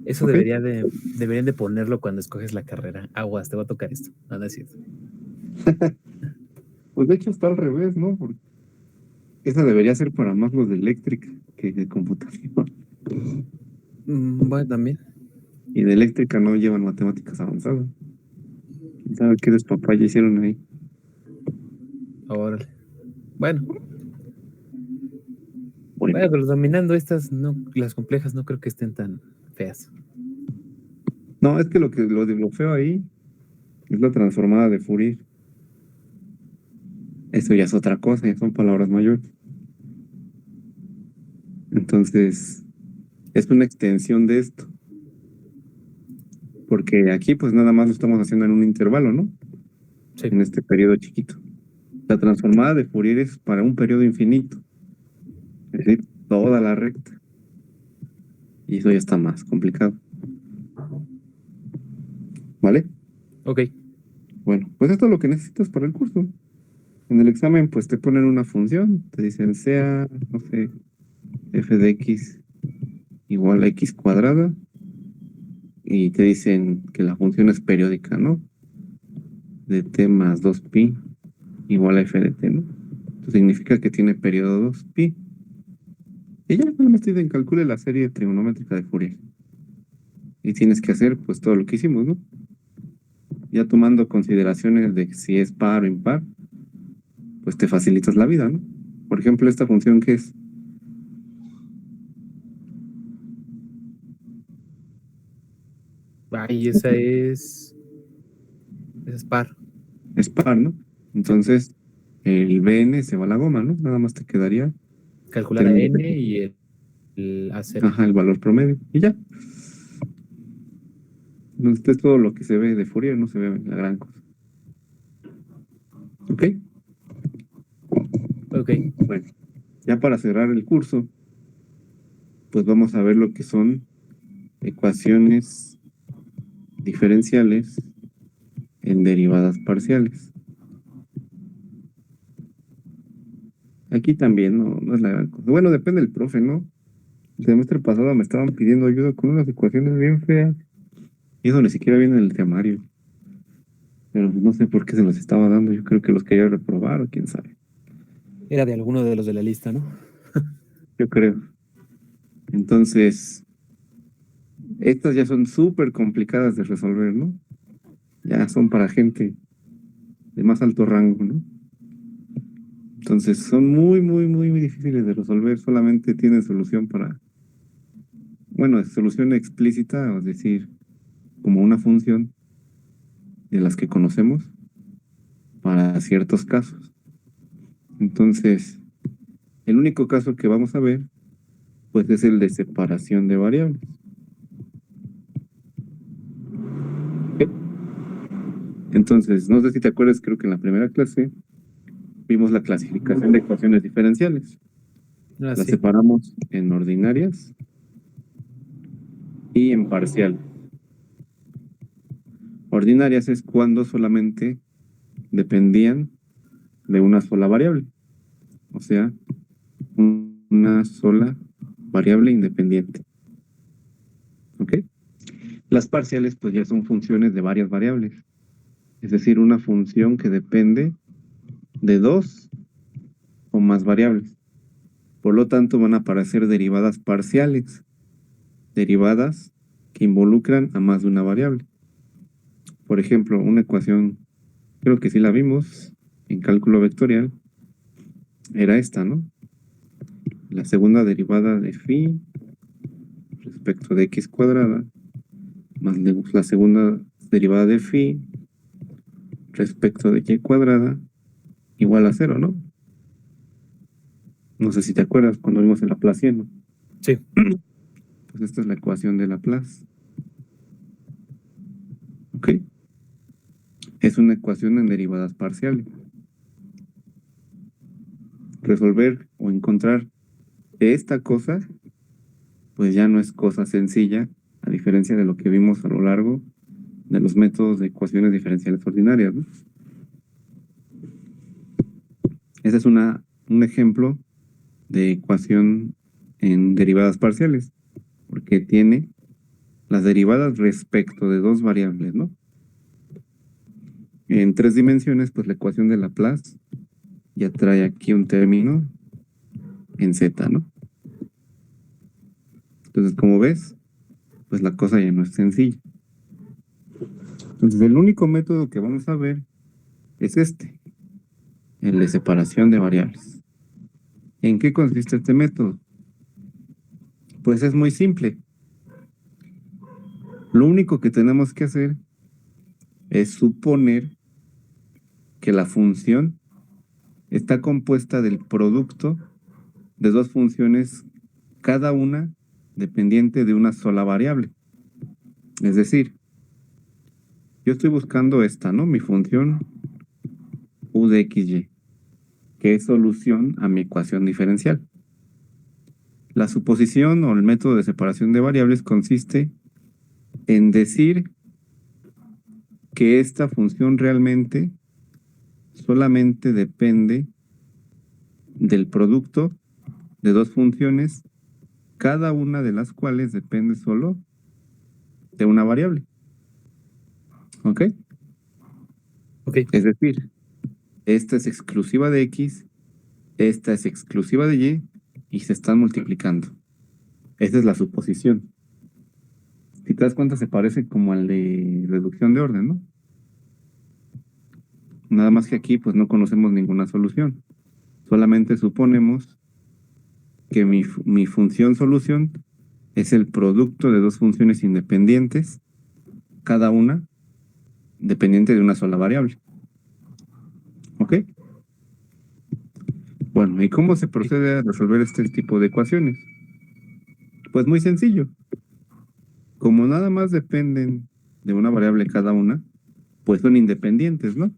Eso ¿Ok? deberían de ponerlo cuando escoges la carrera. Aguas, te va a tocar esto. Nada, es cierto. Pues de hecho está al revés, ¿no? Porque esa debería ser para más los de eléctrica que de computación. Bueno, también. Y de eléctrica no llevan matemáticas avanzadas. ¿Sabe qué despapaya hicieron ahí? Órale. Bueno, Bueno, pero dominando estas, no, las complejas no creo que estén tan feas. no, es que lo feo ahí es la transformada de Fourier. Eso ya es otra cosa, ya son palabras mayores. Entonces, es una extensión de esto, porque aquí pues nada más lo estamos haciendo en un intervalo, ¿no? Sí. En este periodo chiquito. La transformada de Fourier es para un periodo infinito, es decir, toda la recta. Y eso ya está más complicado. ¿Vale? Ok. Bueno, pues esto es lo que necesitas para el curso. En el examen, pues te ponen una función, te dicen sea, no sé, f de x igual a x cuadrada, y te dicen que la función es periódica, ¿no? De t más 2pi igual a f de t, ¿no? Esto significa que tiene periodo 2pi. Y ya nada más te dicen calcule la serie trigonométrica de Fourier. Y tienes que hacer pues todo lo que hicimos, ¿no? Ya tomando consideraciones de si es par o impar, pues te facilitas la vida, ¿no? Por ejemplo, esta función que es, Y esa es par. es par, ¿no? Sí. Entonces, el bn se va a la goma, ¿no? Nada más te quedaría el Calcular a término n y el a cero. ajá, el valor promedio. Y ya. Entonces, es todo lo que se ve de Fourier, no se ve la gran cosa. ¿Ok? Ok. Bueno, ya para cerrar el curso, pues vamos a ver lo que son ecuaciones diferenciales en derivadas parciales. Aquí también no es la gran cosa. Bueno, depende del profe, ¿no? El semestre pasado me estaban pidiendo ayuda con unas ecuaciones bien feas. Y eso ni siquiera viene en el temario. Pero pues no sé por qué se los estaba dando. Yo creo que los quería reprobar o quién sabe. Era de alguno de los de la lista, ¿no? Yo creo. Entonces, estas ya son súper complicadas de resolver, ¿no? Ya son para gente de más alto rango, ¿no? Entonces, son muy difíciles de resolver. Solamente tienen solución para, bueno, solución explícita, es decir, como una función de las que conocemos para ciertos casos. Entonces, el único caso que vamos a ver, pues es el de separación de variables. Entonces, no sé si te acuerdas, creo que en la primera clase vimos la clasificación de ecuaciones diferenciales. Ah, Las sí. separamos en ordinarias y en parcial. Ordinarias es cuando solamente dependían de una sola variable, o sea, una sola variable independiente. ¿Ok? Las parciales pues ya son funciones de varias variables, es decir, una función que depende de dos o más variables. Por lo tanto, van a aparecer derivadas parciales, derivadas que involucran a más de una variable. Por ejemplo, una ecuación, creo que sí la vimos en cálculo vectorial, era esta, ¿no? La segunda derivada de phi respecto de x cuadrada, más la segunda derivada de phi respecto de y cuadrada, igual a cero, ¿no? No sé si te acuerdas cuando vimos el Laplaciano. Sí. Pues esta es la ecuación de Laplace. ¿Ok? Es una ecuación en derivadas parciales. Resolver o encontrar esta cosa, pues ya no es cosa sencilla, a diferencia de lo que vimos a lo largo de los métodos de ecuaciones diferenciales ordinarias, ¿no? Ese es un ejemplo de ecuación en derivadas parciales, porque tiene las derivadas respecto de dos variables, ¿no? En tres dimensiones, pues la ecuación de Laplace ya trae aquí un término en z, ¿no? Entonces, como ves, pues la cosa ya no es sencilla. Entonces, el único método que vamos a ver es este, el de separación de variables. ¿En qué consiste este método? Pues es muy simple. Lo único que tenemos que hacer es suponer que la función está compuesta del producto de dos funciones, cada una dependiente de una sola variable. Es decir, yo estoy buscando esta, ¿no? Mi función u de xy, que es solución a mi ecuación diferencial. La suposición o el método de separación de variables consiste en decir que esta función realmente solamente depende del producto de dos funciones, cada una de las cuales depende solo de una variable. ¿Ok? Ok, Es decir, esta es exclusiva de x, esta es exclusiva de y se están multiplicando. Esa es la suposición. Si te das cuenta, se parece como al de reducción de orden, ¿no? Nada más que aquí, pues no conocemos ninguna solución. Solamente suponemos que mi función solución es el producto de dos funciones independientes, cada una dependiente de una sola variable. ¿Ok? Bueno, ¿y cómo se procede a resolver este tipo de ecuaciones? Pues muy sencillo. Como nada más dependen de una variable cada una, pues son independientes, ¿no?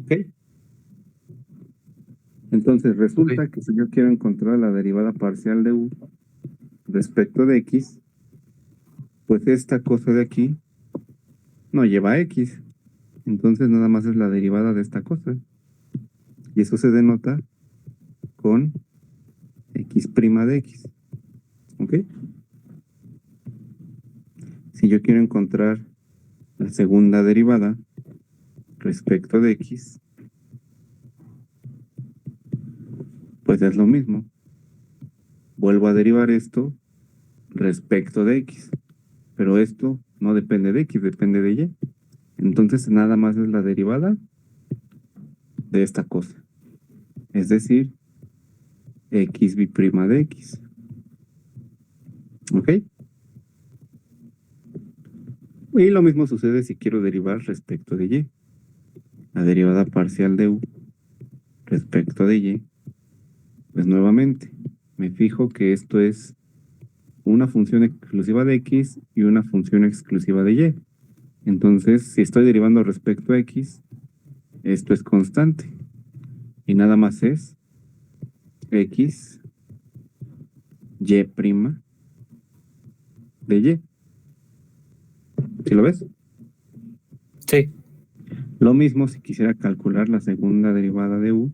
¿Ok? Entonces ok. resulta que si yo quiero encontrar la derivada parcial de u respecto de x, pues esta cosa de aquí no lleva x. Entonces nada más es la derivada de esta cosa. Y eso se denota con x' de x. ¿Ok? Si yo quiero encontrar la segunda derivada respecto de x, pues es lo mismo. Vuelvo a derivar esto respecto de x. Pero esto no depende de x, depende de y. Entonces nada más es la derivada de esta cosa. Es decir, x b' de x. ¿Ok? Y lo mismo sucede si quiero derivar respecto de y. La derivada parcial de u respecto de y, pues nuevamente me fijo que esto es una función exclusiva de x y una función exclusiva de y. Entonces, si estoy derivando respecto a x, esto es constante. Y nada más es x, y' de y. ¿Sí lo ves? Sí, Lo mismo si quisiera calcular la segunda derivada de u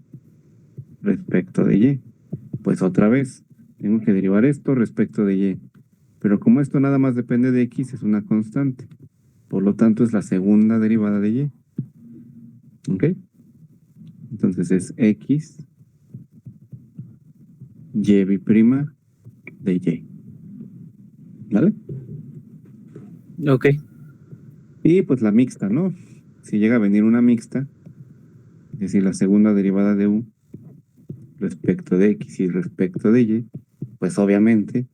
respecto de y. Pues otra vez, tengo que derivar esto respecto de y. Pero como esto nada más depende de x, es una constante. Por lo tanto, es la segunda derivada de y. ¿Ok? Entonces es x, y b' de y. ¿Vale? ok. Y pues la mixta, ¿no? Si llega a venir una mixta, es decir, la segunda derivada de u respecto de x y respecto de y, pues obviamente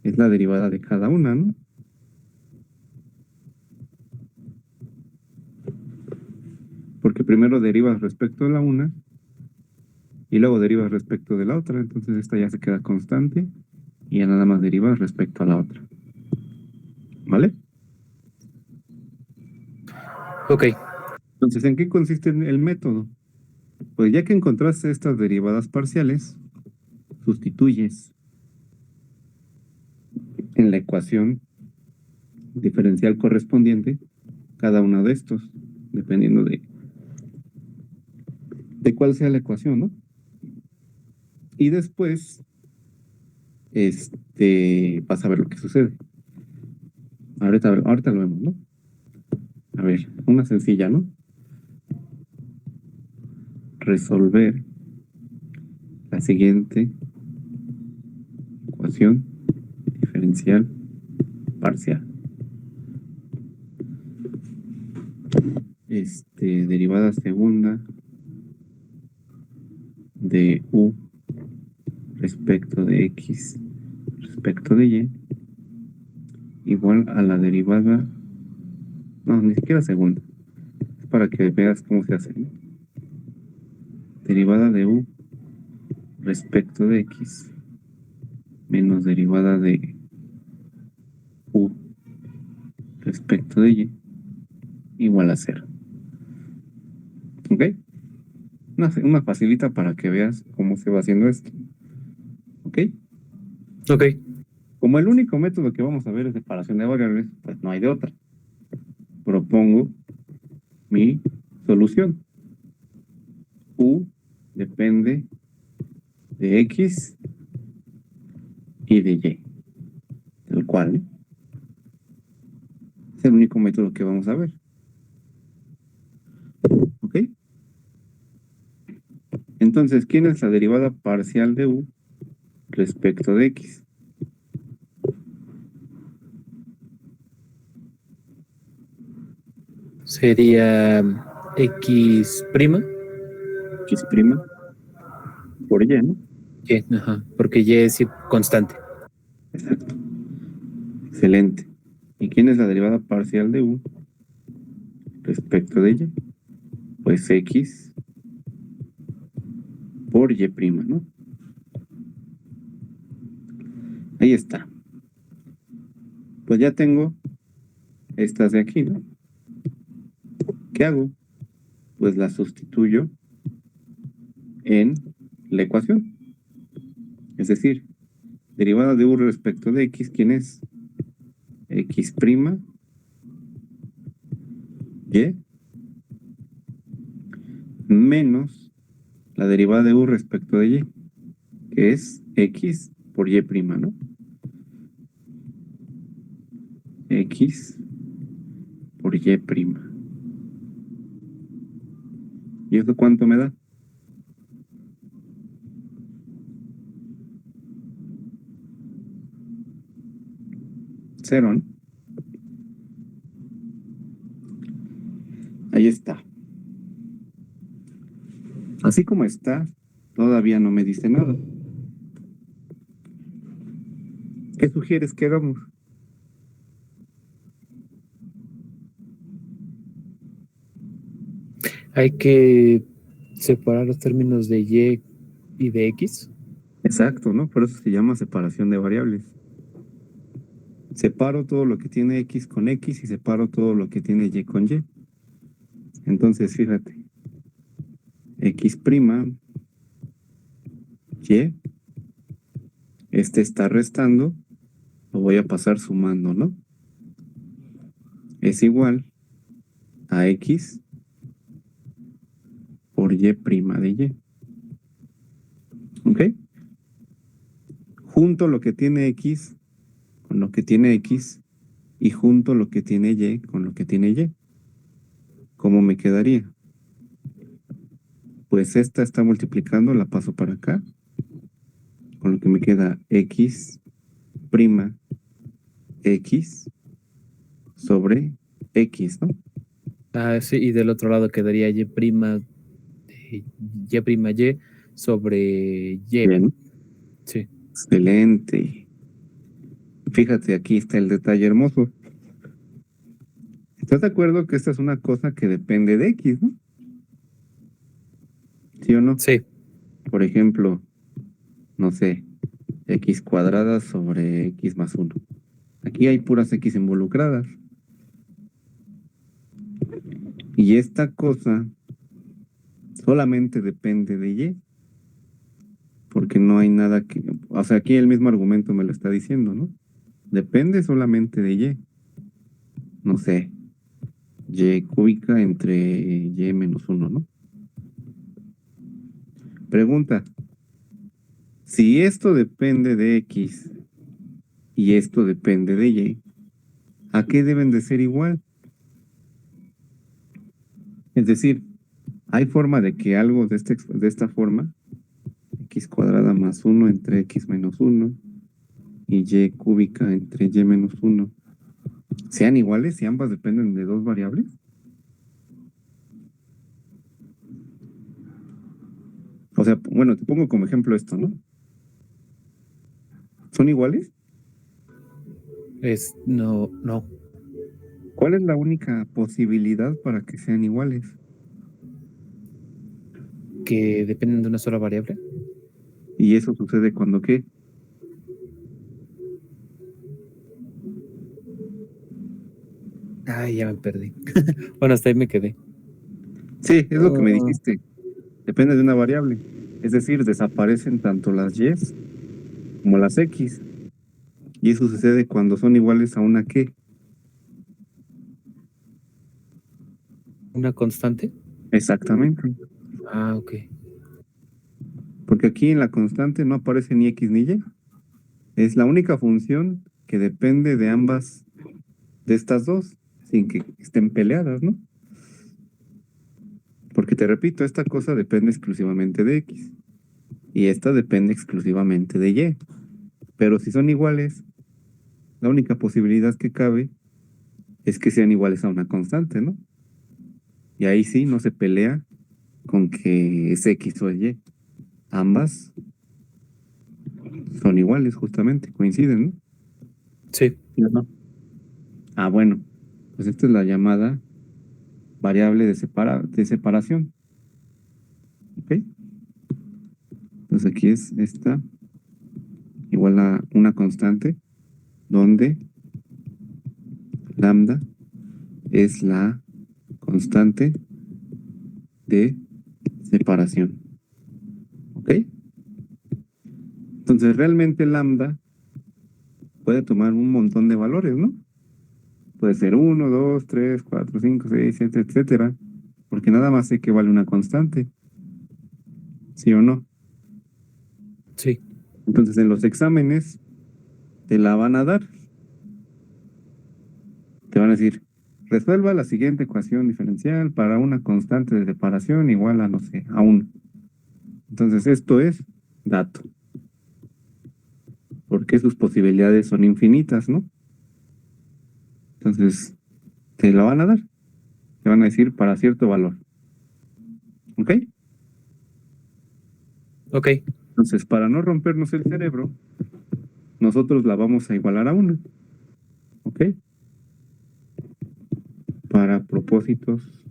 es la derivada de cada una, ¿no? Porque primero derivas respecto de la una y luego derivas respecto de la otra, entonces esta ya se queda constante y ya nada más derivas respecto a la otra. ¿Vale? Ok, Entonces, ¿en qué consiste el método? Pues ya que encontraste estas derivadas parciales, sustituyes en la ecuación diferencial correspondiente cada uno de estos, dependiendo de cuál sea la ecuación, ¿no? Y después, vas a ver lo que sucede. Ahorita lo vemos, ¿no? A ver, una sencilla, ¿no? Resolver la siguiente ecuación diferencial parcial. derivada segunda de u respecto de x respecto de y igual a la derivada, no, ni siquiera segunda, es para que veas cómo se hace, ¿no? Derivada de u respecto de x menos derivada de u respecto de y igual a 0. ¿Ok? Una facilita para que veas cómo se va haciendo esto. ¿Ok? Ok. Como el único método que vamos a ver es separación de variables, pues no hay de otra. Propongo mi solución. U depende de x y de y. El cual, ¿eh? Es el único método que vamos a ver. ¿Ok? Entonces, ¿quién es la derivada parcial de u respecto de x? Sería x prima. X prima por y, ¿no? Y, ajá, porque y es constante. Exacto. Excelente. ¿Y quién es la derivada parcial de u respecto de y? Pues x por y prima, ¿no? Ahí está. Pues ya tengo estas de aquí, ¿no? ¿Qué hago? Pues las sustituyo en la ecuación. Es decir, derivada de u respecto de x, ¿quién es? X prima y menos la derivada de u respecto de y, que es x por y prima, ¿no? X por y prima. ¿Y eso cuánto me da? Cero, ¿no? Ahí está. Así como está, todavía no me dice nada. ¿Qué sugieres que hagamos? Hay que separar los términos de y de x. Exacto, ¿no? Por eso se llama separación de variables. Separo todo lo que tiene x con x y separo todo lo que tiene y con y. Entonces, fíjate, x prima, y, está restando, lo voy a pasar sumando, ¿no? Es igual a x por y prima de y. ¿Ok? Junto lo que tiene x con lo que tiene x y junto lo que tiene y con lo que tiene y. ¿Cómo me quedaría? Pues esta está multiplicando, la paso para acá, con lo que me queda x prima x sobre x, ¿no? Ah, sí, y del otro lado quedaría y prima y sobre y. Bien, Sí. excelente. Fíjate, aquí está el detalle hermoso. ¿Estás de acuerdo que esta es una cosa que depende de x, ¿no? ¿Sí o no? Sí. Por ejemplo, no sé, x cuadrada sobre x más 1. Aquí hay puras x involucradas. Y esta cosa solamente depende de y, porque no hay nada que, o sea, aquí el mismo argumento me lo está diciendo, ¿no? Depende solamente de y. No sé, y cúbica entre y menos 1, ¿no? Pregunta, si esto depende de x y esto depende de y, ¿a qué deben de ser igual? Es decir, ¿hay forma de que algo de esta forma, x cuadrada más 1 entre x menos 1 y y cúbica entre y menos 1, sean iguales si ambas dependen de dos variables? sea, bueno, te pongo como ejemplo esto, ¿no? ¿Son iguales? No, no. ¿Cuál es la única posibilidad para que sean iguales? Que dependen de una sola variable. Y eso sucede cuando ¿qué? Ay, ya me perdí. Bueno, hasta ahí me quedé. Sí, es lo que me Ah, dijiste. Depende de una variable. Es decir, desaparecen tanto las y como las x. Y eso sucede cuando son iguales a una ¿qué? ¿una constante? Exactamente. Ah, ok. Porque aquí en la constante no aparece ni x ni y. Es la única función que depende de ambas de estas dos, sin que estén peleadas, ¿no? Porque te repito, esta cosa depende exclusivamente de x y esta depende exclusivamente de y. Pero si son iguales, la única posibilidad que cabe es que sean iguales a una constante, ¿no? Y ahí sí no se pelea con que es x o y. Ambas son iguales, justamente, coinciden, ¿no? Sí. ¿Sí o no? Ah, bueno, pues esta es la llamada variable de separación, ¿ok? Entonces aquí es esta igual a una constante donde lambda es la constante de separación, ¿ok? Entonces realmente lambda puede tomar un montón de valores, ¿no? Puede ser 1, 2, 3, 4, 5, 6, 7, etcétera, porque nada más sé que vale una constante, ¿sí o no? Sí. Entonces en los exámenes te la van a dar, te van a decir, resuelva la siguiente ecuación diferencial para una constante de separación igual a, no sé, a 1. Entonces esto es dato, porque sus posibilidades son infinitas, ¿no? Entonces te la van a dar, te van a decir para cierto valor, ¿ok? Ok. Entonces para no rompernos el cerebro, nosotros la vamos a igualar a 1, ¿ok? Para propósitos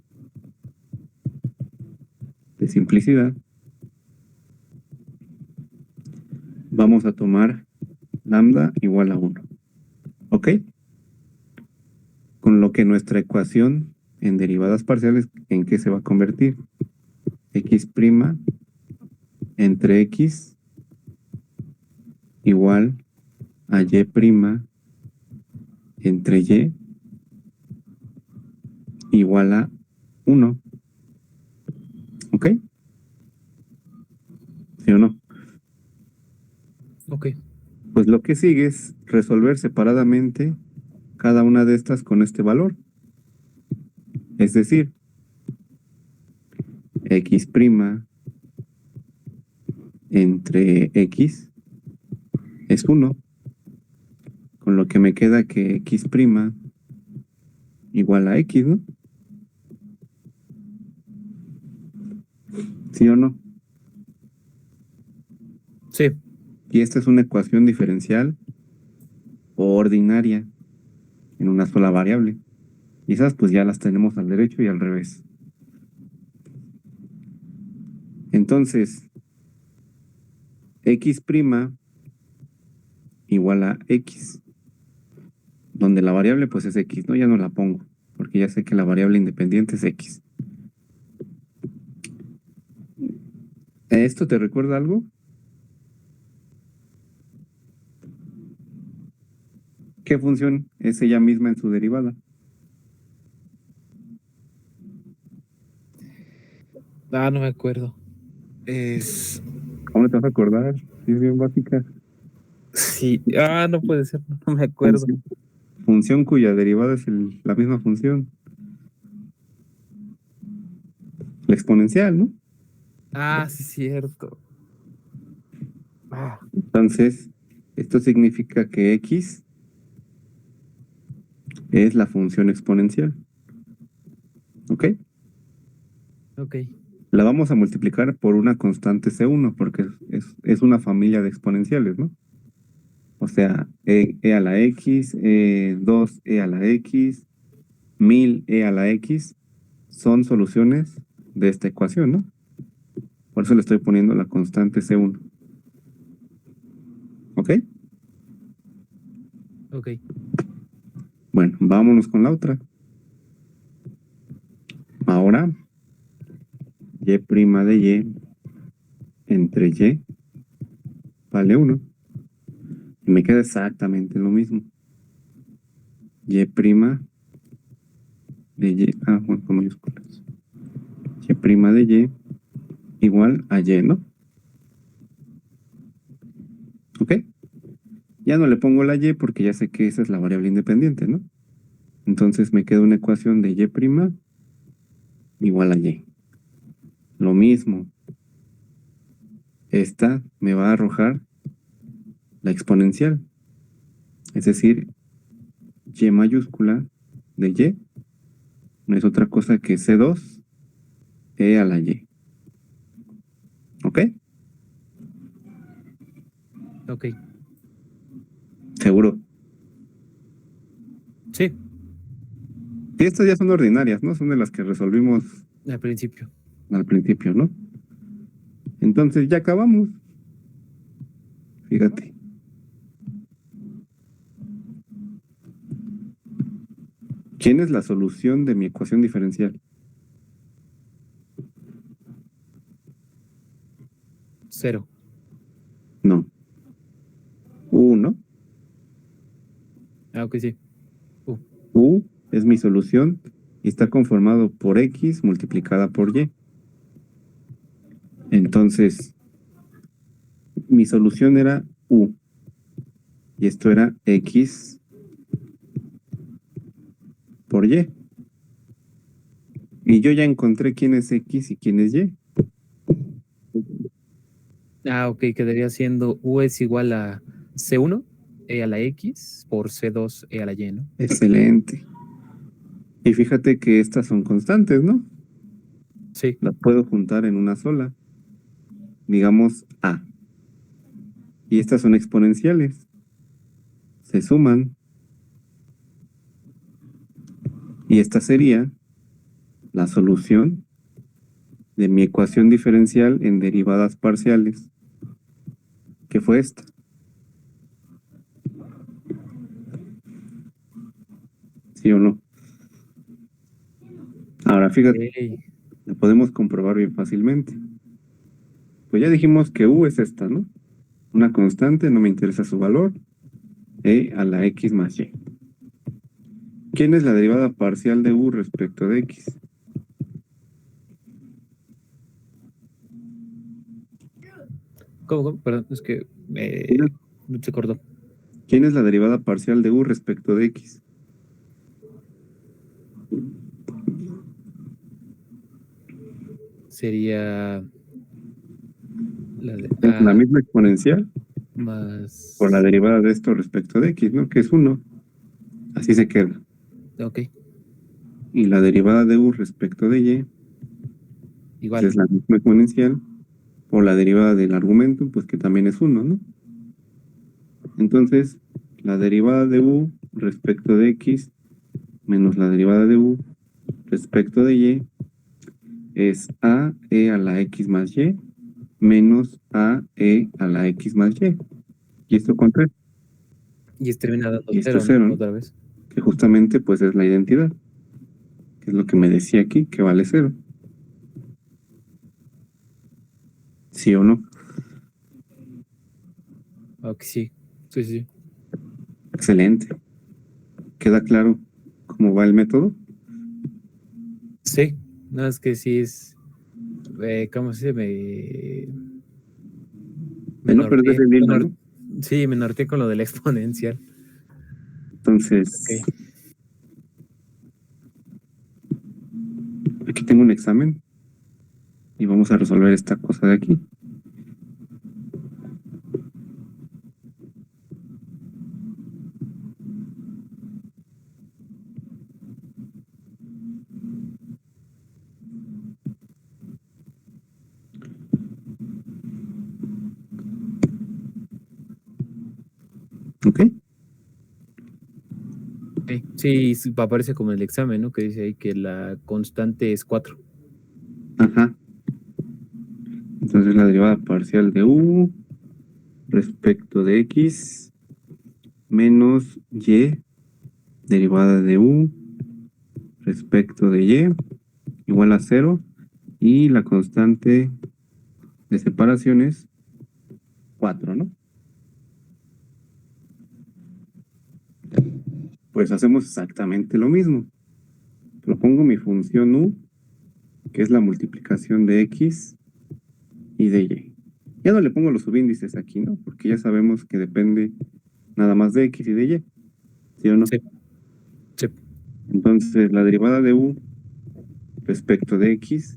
de simplicidad, vamos a tomar lambda igual a 1, ¿ok? Con lo que nuestra ecuación en derivadas parciales, ¿en qué se va a convertir? X' entre X igual a Y' entre Y igual a 1, ¿ok? ¿Sí o no? Ok. Pues lo que sigue es resolver separadamente cada una de estas con este valor. Es decir, X' entre X es 1, con lo que me queda que X' igual a X, ¿no? ¿Sí o no? Sí. Y esta es una ecuación diferencial o ordinaria en una sola variable. Y esas pues ya las tenemos al derecho y al revés. Entonces, X' igual a X, donde la variable pues es X, ¿no? Ya no la pongo, porque ya sé que la variable independiente es X. ¿Esto te recuerda algo? ¿Qué función es ella misma en su derivada? Ah, no me acuerdo. Es. ¿Cómo no te vas a acordar? Sí, es bien básica. Sí. Ah, no puede ser. No me acuerdo. Función, función cuya derivada es la misma función. La exponencial, ¿no? Ah, sí, cierto. Ah, Entonces, esto significa que X es la función exponencial. ¿Ok? ok. La vamos a multiplicar por una constante C1 porque es una familia de exponenciales, ¿no? O sea, e a la X, 2e a la X, 1000e a la X son soluciones de esta ecuación, ¿no? Por eso le estoy poniendo la constante C1. ¿Ok? Ok. Bueno, vámonos con la otra. Ahora, y' de y entre y vale 1. Y me queda exactamente lo mismo. Y' de y, bueno, con mayúsculas. Y' de y igual a y, ¿no? ¿Ok? Ya no le pongo la y porque ya sé que esa es la variable independiente, ¿no? Entonces me queda una ecuación de y' igual a y. Lo mismo. Esta me va a arrojar la exponencial. Es decir, y mayúscula de y no es otra cosa que C2 e a la y. ¿Ok? Ok. Seguro. Sí, Y estas ya son ordinarias, ¿no? Son de las que resolvimos al principio. al principio, ¿no? Entonces ya acabamos. Fíjate. ¿Quién es la solución de mi ecuación diferencial? 0. No. ¿No? Ah, ok, sí. U es mi solución y está conformado por X multiplicada por Y. Entonces, mi solución era U y esto era X por Y. Y yo ya encontré quién es X y quién es Y. Ah, ok, quedaría siendo U es igual a C1 e a la X por C2 e a la Y, ¿no? Excelente. Y fíjate que estas son constantes, ¿no? Sí. Las puedo juntar en una sola. Digamos A. Y estas son exponenciales. Se suman. Y esta sería la solución de mi ecuación diferencial en derivadas parciales, que fue esta. ¿Sí o no? Ahora fíjate, Ok. la podemos comprobar bien fácilmente. Pues ya dijimos que U es esta, ¿no? Una constante, no me interesa su valor, e a la X más Y. ¿Quién es la derivada parcial de U respecto de X? ¿Cómo? Perdón, es que ¿Quién es se cortó. quién es la derivada parcial de U respecto de X? Sería la de Es la A misma exponencial por la más. derivada de esto respecto de X, ¿no? Que es 1. Así se queda. Ok, Y la derivada de U respecto de Y, pues igual. es la misma exponencial por la derivada del argumento, pues que también es 1, ¿no? Entonces, la derivada de U respecto de X menos la derivada de U respecto de Y es a e a la X más Y menos a e a la X más Y. ¿Y esto cuánto es? Y termina dando Y esto es 0, ¿no? 0, ¿no? Otra vez. Que justamente pues es la identidad, que es lo que me decía aquí, que vale 0. ¿Sí o no? Ok, sí. Sí, sí. Excelente. ¿Queda claro cómo va el método? Sí, no es que sí es. ¿Cómo se dice? De Me no perder norteé. el hilo, ¿no? Sí, me norteé con lo del exponencial. Entonces, Ok. aquí tengo un examen y vamos a resolver esta cosa de aquí. Sí, sí, aparece como en el examen, ¿no? Que dice ahí que la constante es 4. Ajá. Entonces la derivada parcial de u respecto de x menos y derivada de u respecto de y igual a 0 y la constante de separación es 4, ¿no? Pues hacemos exactamente lo mismo. Propongo mi función u, que es la multiplicación de x y de y. Ya no le pongo los subíndices aquí, ¿no? Porque ya sabemos que depende nada más de x y de y, ¿sí o no? Sí, sí. Entonces la derivada de u respecto de x,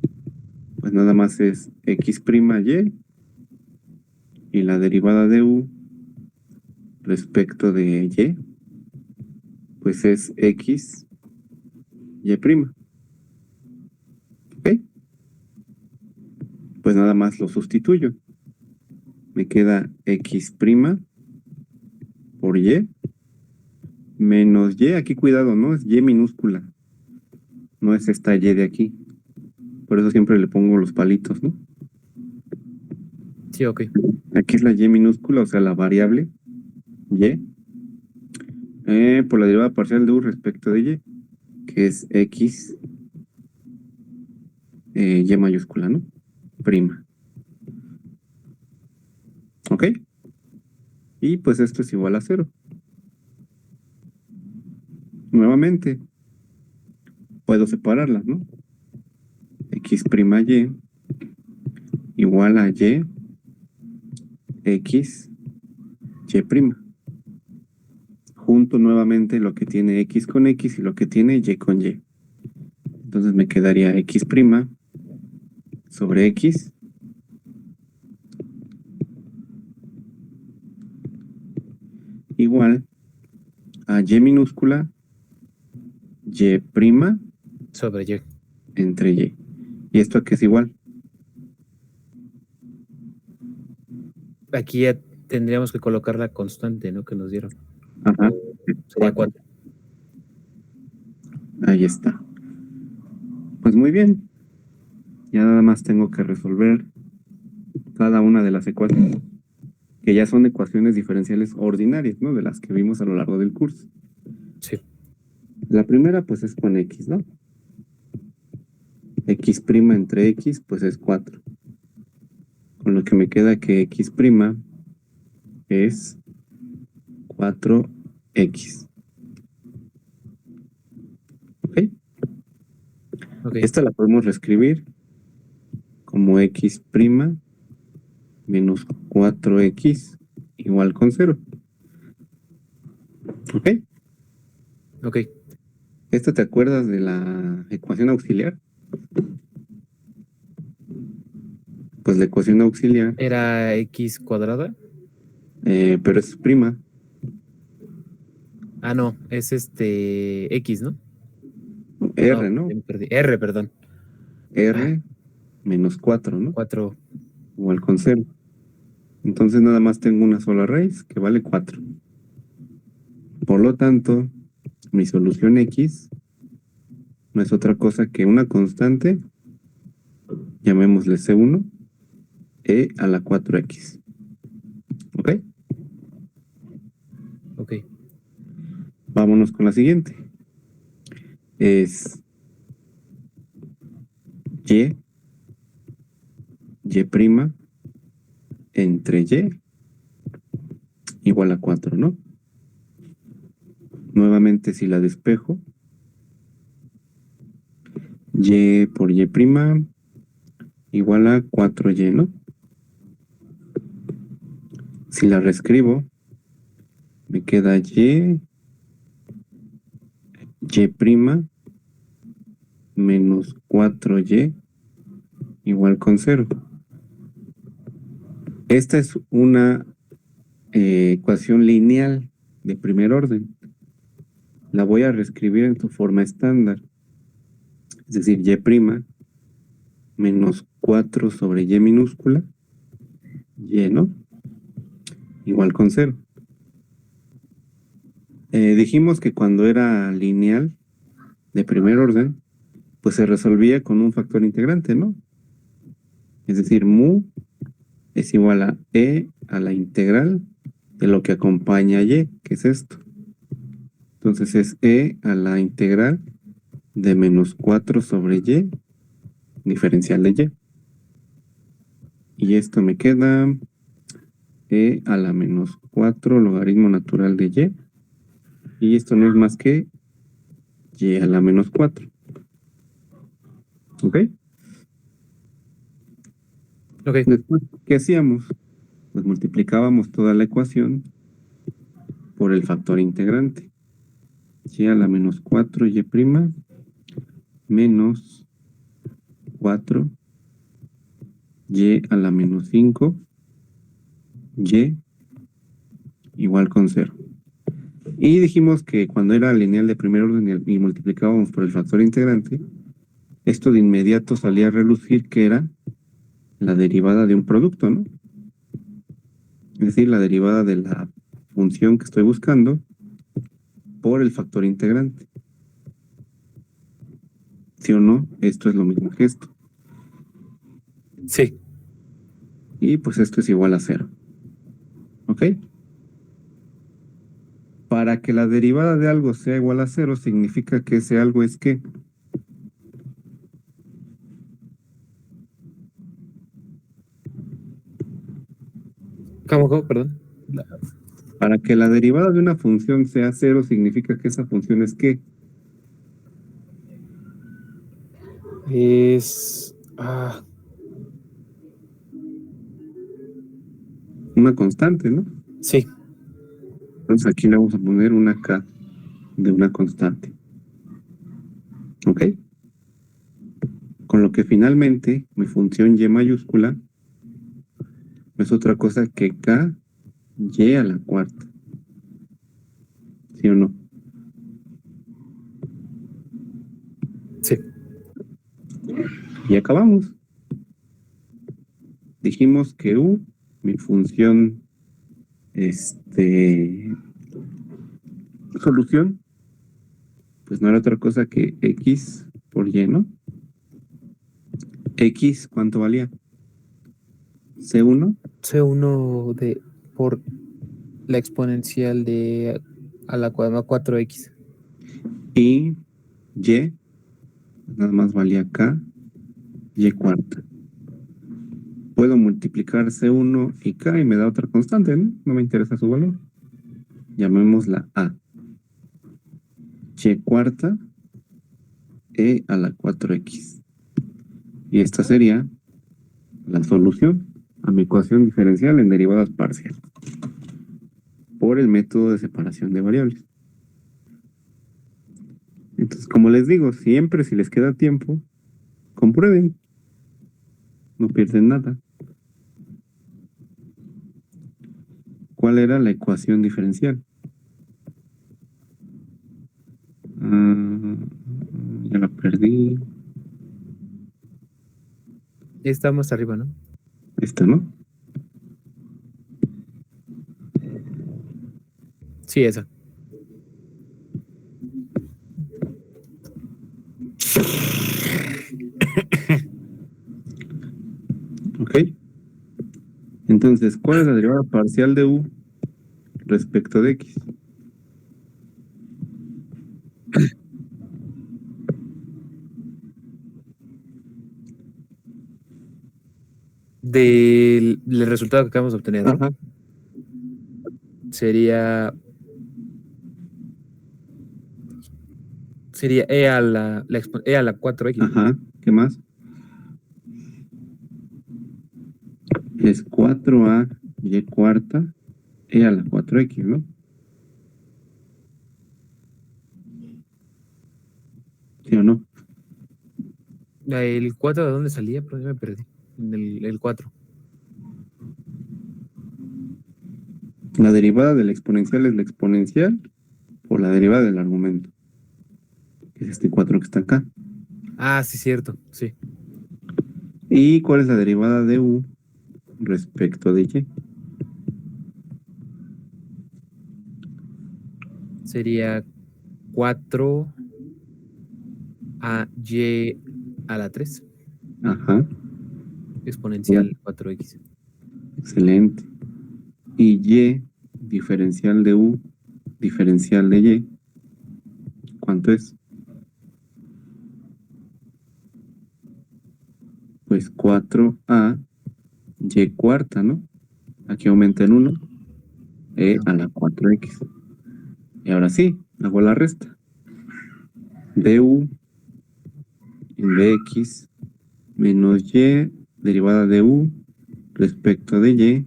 pues nada más es x' y la derivada de u respecto de y, pues es x y'. ¿Ok? Pues nada más lo sustituyo. Me queda x' por y menos y. Aquí cuidado, ¿no? Es y minúscula. No es esta y de aquí. Por eso siempre le pongo los palitos, ¿no? Sí, ok. Aquí es la y minúscula, o sea, la variable y. Por la derivada parcial de u respecto de y, que es x y mayúscula, ¿no? Prima. ¿Ok? Y pues esto es igual a 0. Nuevamente, puedo separarlas, ¿no? X' y igual a y x y'. Junto nuevamente lo que tiene x con x y lo que tiene y con y. Entonces me quedaría x' sobre x igual a y minúscula y' Sobre Y. entre y. ¿Y esto aquí es igual? Aquí ya tendríamos que colocar la constante, ¿no? Que nos dieron. Ajá, Sería 4. 4. Ahí está. Pues muy bien. Ya nada más tengo que resolver cada una de las ecuaciones, que ya son ecuaciones diferenciales ordinarias, ¿no? De las que vimos a lo largo del curso. Sí. La primera, pues es con x, ¿no? X' entre x, pues es 4. Con lo que me queda que x' es 4x. ¿Ok? Ok. Esta la podemos reescribir como x' menos 4x igual con 0. ¿Ok? Ok. ¿Esta te acuerdas de la ecuación auxiliar? Pues la ecuación auxiliar, Era X cuadrada. pero es prima. Ah, no, es X, ¿no? R, No, ¿no? ya me perdí. R, perdón. Ah, R menos 4, ¿no? 4. Igual con 0. Entonces nada más tengo una sola raíz que vale 4. Por lo tanto, mi solución x no es otra cosa que una constante, llamémosle C1, e a la 4x. ¿Ok? Ok. Vámonos con la siguiente. Es y, y' entre y igual a 4, ¿no? Nuevamente, si la despejo, y por y' igual a 4y, ¿no? Si la reescribo, me queda y' menos 4y igual con 0. Esta es una ecuación lineal de primer orden. La voy a reescribir en su forma estándar. Es decir, y' menos 4 sobre y minúscula, y, ¿no? Igual con 0. Dijimos que cuando era lineal de primer orden, pues se resolvía con un factor integrante, ¿no? Es decir, mu es igual a e a la integral de lo que acompaña a y, que es esto. Entonces es e a la integral de menos 4 sobre y, diferencial de y. Y esto me queda e a la menos 4 logaritmo natural de y. Y esto no es más que y a la menos 4. ¿Ok? Ok. Después, ¿qué hacíamos? Pues multiplicábamos toda la ecuación por el factor integrante. Y a la menos 4 y' menos 4 y a la menos 5 y igual con 0. Y dijimos que cuando era lineal de primer orden y multiplicábamos por el factor integrante, esto de inmediato salía a relucir que era la derivada de un producto, ¿no? Es decir, la derivada de la función que estoy buscando por el factor integrante. ¿Sí o no? Esto es lo mismo que esto. Sí. Y pues esto es igual a 0. ¿Ok? Para que la derivada de algo sea igual a 0, significa que ese algo es ¿qué? ¿Cómo? Perdón. Para que la derivada de una función sea 0, significa que esa función es ¿qué? Es. Una constante, ¿no? Sí. Entonces aquí le vamos a poner una k de una constante. ¿Ok? Con lo que finalmente mi función y mayúscula no es otra cosa que k y a la cuarta. ¿Sí o no? Sí. Y acabamos. Dijimos que u, mi función, solución, pues no era otra cosa que x por y, ¿no? X, ¿cuánto valía? C1 C1 por la exponencial de a la 4x. y y, nada más valía k, y cuarta. Puedo multiplicar C1 y k y me da otra constante, ¿no? No me interesa su valor. Llamémosla a. Y cuarta e a la 4x. Y esta sería la solución a mi ecuación diferencial en derivadas parciales por el método de separación de variables. Entonces, como les digo, siempre si les queda tiempo, comprueben. No pierden nada. ¿Cuál era la ecuación diferencial? Ya la perdí. Está más arriba, ¿no? Esta, ¿no? Sí, esa. ¿Ok? Entonces, ¿cuál es la derivada parcial de u respecto de x? Del resultado que acabamos de obtener, ¿no? Ajá. Sería e a la 4x, ¿no? Ajá. ¿Qué más? Es 4a y cuarta e a la 4x, ¿no? ¿Sí o no? ¿El 4 de dónde salía? Pero ya me perdí. El 4. La derivada de la exponencial es la exponencial por la derivada del argumento, que es este 4 que está acá. Ah, sí, cierto. Sí. ¿Y cuál es la derivada de u respecto de y? sería 4 a y a la 3, Ajá, exponencial 4x. excelente. Y y diferencial de u, diferencial de y, ¿cuánto es? Pues 4a y cuarta, ¿no? Aquí aumenta en 1, e a la 4x. Y ahora sí, hago la resta. Du en dx menos y derivada de u respecto de y,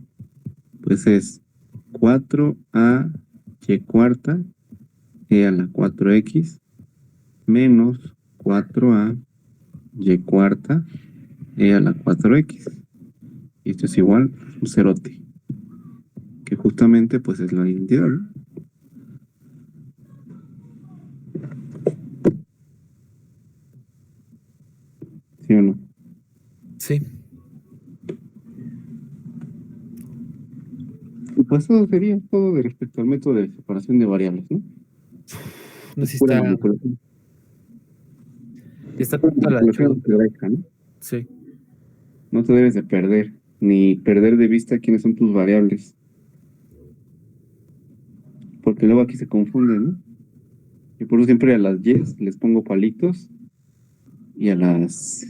pues es 4a y cuarta e a la 4x menos 4a y cuarta e a la 4x. Y esto es igual a un cerote, que justamente pues es la identidad, ¿no? ¿Sí o no? Sí, Y pues eso sería todo de respecto al método de separación de variables, ¿no? no sé si Pura está, manipulación, está pura toda la manipulación chudo, pero algebraica, ¿no? sí, No te debes de perder, ni perder de vista quiénes son tus variables, porque luego aquí se confunden, ¿no? Y por eso siempre a las y les pongo palitos y a las,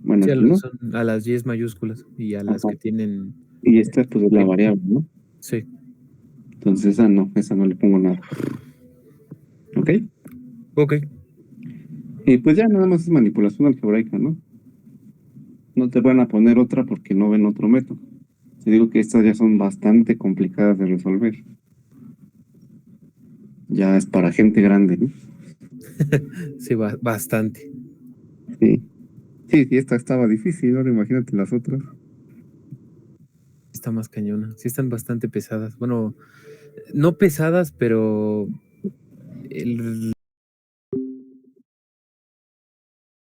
bueno, sí, aquí no. son a las y mayúsculas y a las Ajá. que tienen, Y esta pues es la variable, ¿no? sí, Entonces esa no le pongo nada. ¿Ok? ok, Y pues ya nada más es manipulación algebraica, ¿no? No te van a poner otra porque no ven otro método. Te digo que estas ya son bastante complicadas de resolver. Ya es para gente grande, ¿no? sí, bastante. Sí. Sí, sí, esta estaba difícil, ahora imagínate las otras. Está más cañona, sí están bastante pesadas. Bueno, no pesadas, pero el